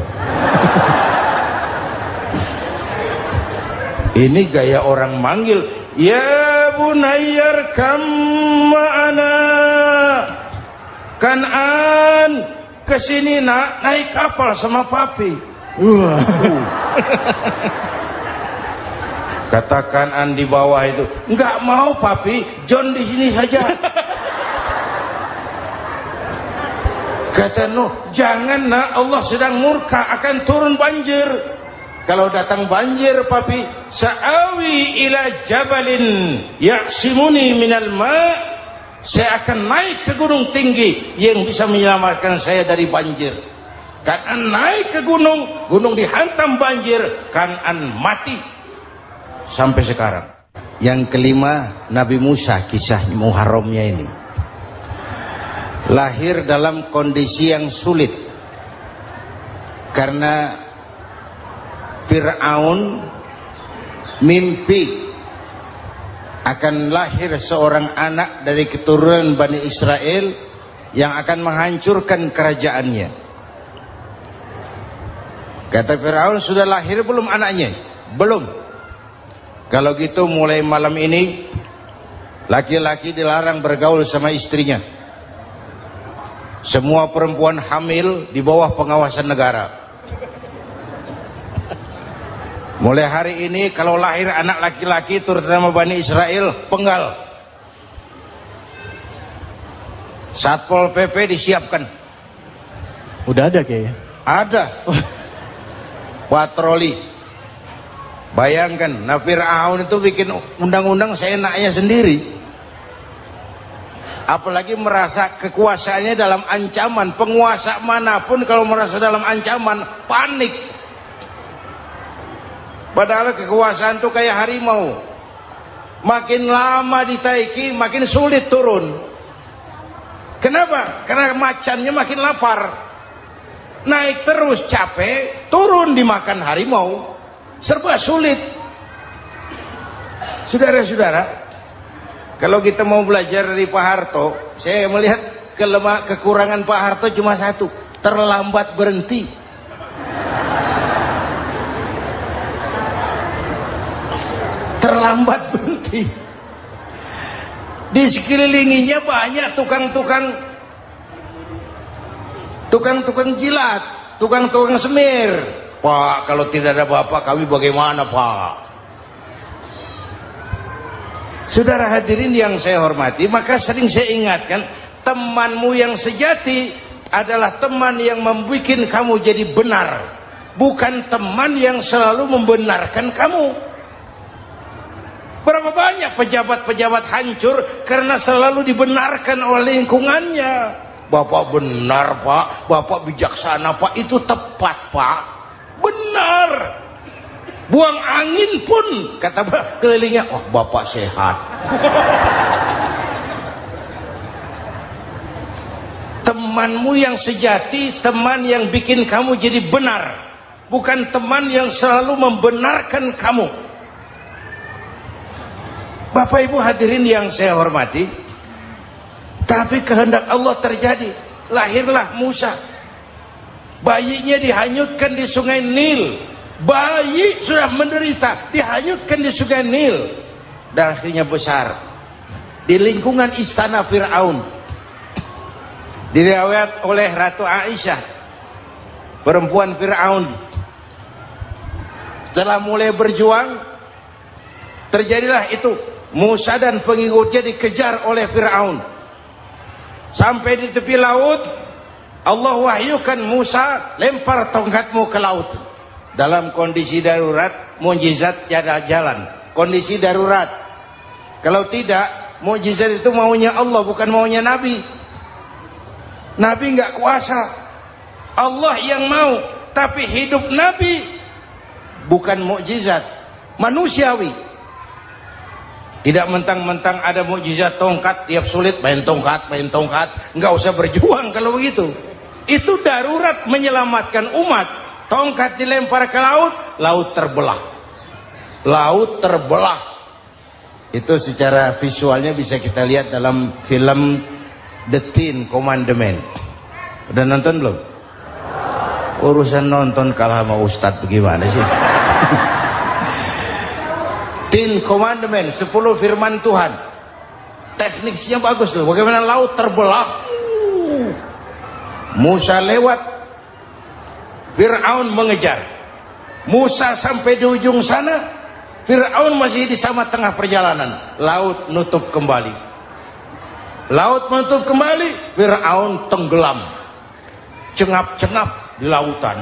Ini gaya orang manggil, ya bunayyar kam ma'ana. Kan'an, kesini nak, naik kapal sama papi. Kata Kan'an di bawah itu, enggak mau papi, John di sini saja. Kata Nuh, jangan nak, Allah sedang murka, akan turun banjir. Kalau datang banjir papi, sa'awi ila jabalin ya'simuni minal ma', saya akan naik ke gunung tinggi yang bisa menyelamatkan saya dari banjir. Kan'an naik ke gunung, gunung dihantam banjir, Kan'an mati sampai sekarang. Yang kelima, Nabi Musa, kisah Muharramnya ini. Lahir dalam kondisi yang sulit karena Fir'aun mimpi akan lahir seorang anak dari keturunan Bani Israel yang akan menghancurkan kerajaannya. Kata Fir'aun, sudah lahir belum anaknya? Belum. Kalau gitu mulai malam ini laki-laki dilarang bergaul sama istrinya. Semua perempuan hamil di bawah pengawasan negara. Mulai hari ini kalau lahir anak laki-laki turut nama Bani Israel, penggal. Satpol PP disiapkan. Udah ada kayaknya. Ada. Patroli. Bayangkan, nah Fir'aun itu bikin undang-undang seenaknya sendiri. Apalagi merasa kekuasaannya dalam ancaman. Penguasa manapun kalau merasa dalam ancaman, panik. Padahal kekuasaan itu kayak harimau. Makin lama ditaiki, makin sulit turun. Kenapa? Karena macannya makin lapar. Naik terus capek, turun dimakan harimau. Serba sulit. Saudara-saudara, kalau kita mau belajar dari Pak Harto, saya melihat kekurangan Pak Harto cuma satu, terlambat berhenti. Terlambat berhenti. Di sekelilinginya banyak tukang-tukang jilat, tukang-tukang semir. Pak, kalau tidak ada bapak kami bagaimana, Pak? Saudara hadirin yang saya hormati, maka sering saya ingatkan, temanmu yang sejati adalah teman yang membuat kamu jadi benar, bukan teman yang selalu membenarkan kamu. Berapa banyak pejabat-pejabat hancur karena selalu dibenarkan oleh lingkungannya. Bapak benar Pak, Bapak bijaksana Pak, itu tepat Pak, benar. Buang angin pun kata kelilingnya, oh Bapak sehat. Temanmu yang sejati, teman yang bikin kamu jadi benar, bukan teman yang selalu membenarkan kamu. Bapak Ibu hadirin yang saya hormati, tapi kehendak Allah terjadi. Lahirlah Musa, bayinya dihanyutkan di sungai Nil. Bayi sudah menderita, dihanyutkan di sungai Nil, dan akhirnya besar di lingkungan istana Fir'aun. Diriwayat oleh Ratu Aisyah, perempuan Fir'aun, setelah mulai berjuang, terjadilah itu. Musa dan pengikutnya dikejar oleh Fir'aun. Sampai di tepi laut, Allah wahyukan Musa, lempar tongkatmu ke laut. Dalam kondisi darurat, mukjizat tiada jalan. Kondisi darurat. Kalau tidak, mukjizat itu maunya Allah, bukan maunya Nabi. Nabi nggak kuasa, Allah yang mau. Tapi hidup Nabi bukan mukjizat, manusiawi. Tidak mentang-mentang ada mukjizat tongkat, tiap sulit main tongkat, nggak usah berjuang kalau begitu. Itu darurat menyelamatkan umat. Tongkat dilempar ke laut, laut terbelah. Laut terbelah. Itu secara visualnya bisa kita lihat dalam film The Ten Commandments. Udah nonton belum? Urusan nonton kalah sama Ustadz bagaimana sih? Ten Commandments, 10 firman Tuhan. Tekniknya bagus loh. Bagaimana laut terbelah. Musa lewat, Fir'aun mengejar. Musa sampai di ujung sana, Fir'aun masih di sama tengah perjalanan. Laut nutup kembali. Laut menutup kembali, Fir'aun tenggelam. Cengap-cengap di lautan.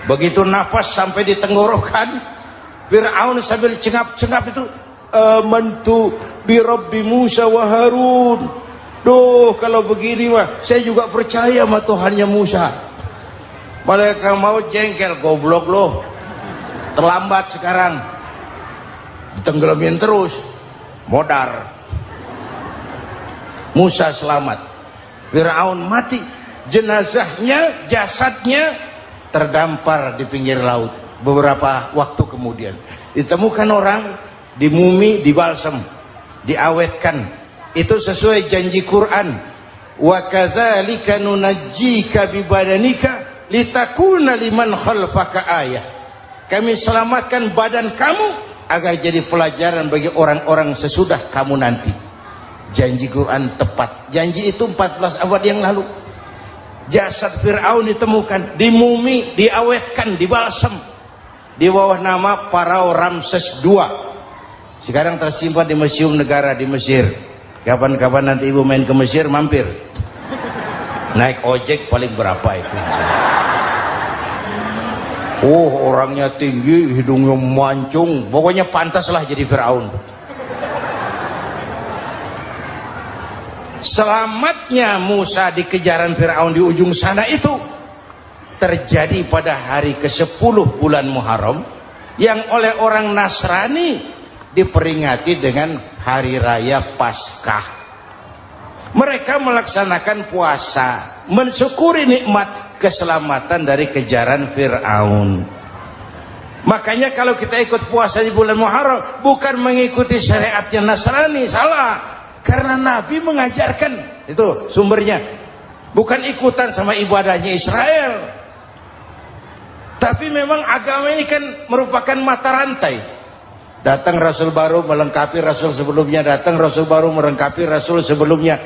Begitu nafas sampai di tenggorokan, Fir'aun sambil cengap-cengap itu, amantu bi Rabbi Musa wa Harun. Duh, kalau begini mah saya juga percaya sama Tuhannya Musa. Malaikat maut jengkel, goblok loh, terlambat sekarang, ditenggelamin terus, modar. Musa selamat, Fir'aun mati, jenazahnya, jasadnya terdampar di pinggir laut. Beberapa waktu kemudian ditemukan orang, dimumi, dibalsem, diawetkan. Itu sesuai janji Quran. Wa kadzalika nunajjika bi badanika litakuna liman khalfaka ayah. Kami selamatkan badan kamu agar jadi pelajaran bagi orang-orang sesudah kamu nanti. Janji Quran tepat. Janji itu 14 abad yang lalu. Jasad Fir'aun ditemukan, dimumi, diawetkan, dibalsem, di bawah nama Pharao Ramses II. Sekarang tersimpan di Museum Negara di Mesir. Kapan-kapan nanti ibu main ke Mesir, mampir. Naik ojek paling berapa itu? Oh, orangnya tinggi, hidungnya mancung, pokoknya pantaslah jadi Fir'aun. Selamatnya Musa di kejaran Fir'aun di ujung sana itu terjadi pada hari ke-10 bulan Muharram, yang oleh orang Nasrani diperingati dengan hari raya Paskah. Mereka melaksanakan puasa, mensyukuri nikmat keselamatan dari kejaran Fir'aun. Makanya kalau kita ikut puasa di bulan Muharram, bukan mengikuti syariatnya Nasrani, salah. Karena Nabi mengajarkan, itu sumbernya. Bukan ikutan sama ibadahnya Israel. Tapi memang agama ini kan merupakan mata rantai. Datang Rasul baru melengkapi Rasul sebelumnya, datang Rasul baru melengkapi Rasul sebelumnya.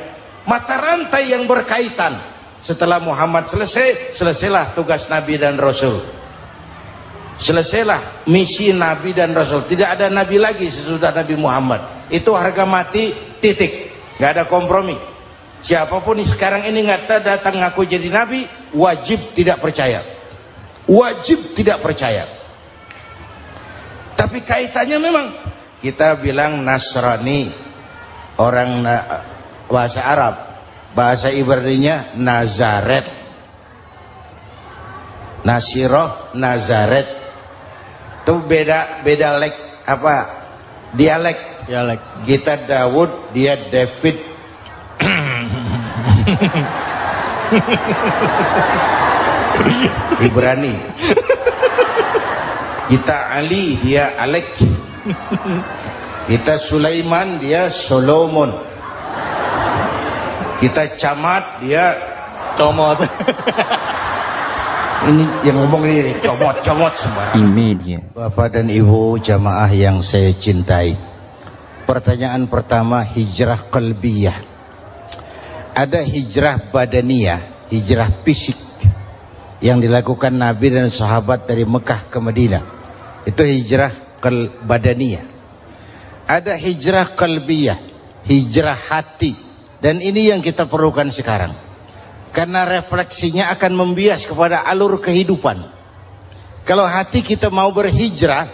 Mata rantai yang berkaitan. Setelah Muhammad selesai, selesailah tugas Nabi dan Rasul. Selesailah misi Nabi dan Rasul. Tidak ada Nabi lagi sesudah Nabi Muhammad. Itu harga mati, titik. Gak ada kompromi. Siapapun sekarang ini ngata datang ngaku jadi nabi, wajib tidak percaya. Wajib tidak percaya. Tapi kaitannya memang kita bilang Nasrani, orang bahasa Arab, bahasa Ibraninya Nazaret, Nasiroh, Nazaret. Itu beda dialek. Kita Daud, dia David. Ibrani. Kita Ali, dia Alek. Kita Sulaiman, dia Solomon. Kita Camat, dia Comot. ini yang ngomong ini comot sembarang. Bapak dan Ibu jamaah yang saya cintai, pertanyaan pertama, hijrah qalbiyah. Ada hijrah badaniyah, hijrah fisik yang dilakukan Nabi dan sahabat dari Mekah ke Madinah. Itu hijrah badaniyah. Ada hijrah qalbiyah, hijrah hati. Dan ini yang kita perlukan sekarang. Karena refleksinya akan membias kepada alur kehidupan. Kalau hati kita mau berhijrah,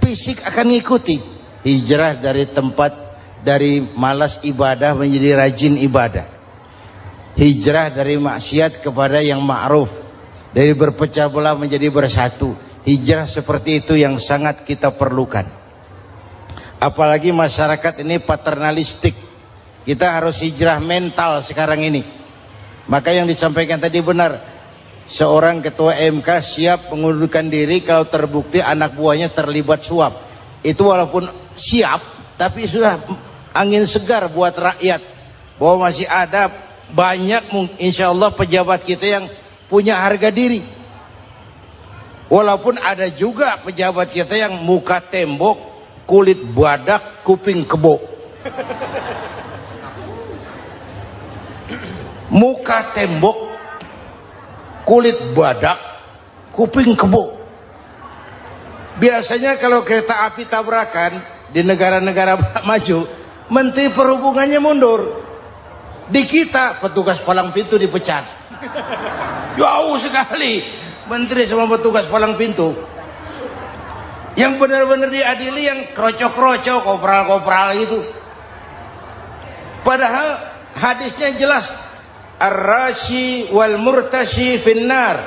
fisik akan mengikuti. Hijrah dari tempat, dari malas ibadah menjadi rajin ibadah. Hijrah dari maksiat kepada yang ma'ruf, dari berpecah belah menjadi bersatu. Hijrah seperti itu yang sangat kita perlukan. Apalagi masyarakat ini paternalistik. Kita harus hijrah mental sekarang ini. Maka yang disampaikan tadi benar. Seorang ketua MK siap mengundurkan diri kalau terbukti anak buahnya terlibat suap. Itu walaupun siap, tapi sudah angin segar buat rakyat. Bahwa masih ada banyak insya Allah pejabat kita yang punya harga diri. Walaupun ada juga pejabat kita yang muka tembok, kulit badak, kuping kebo. Muka tembok, kulit badak, kuping kebo. Biasanya kalau kereta api tabrakan di negara-negara maju, menteri perhubungannya mundur. Di kita petugas palang pintu dipecat. Jauh sekali menteri sama petugas palang pintu. Yang benar-benar diadili yang krocok-krocok, kopral-kopral itu. Padahal hadisnya jelas, ar-rashi wal murtashi finnar.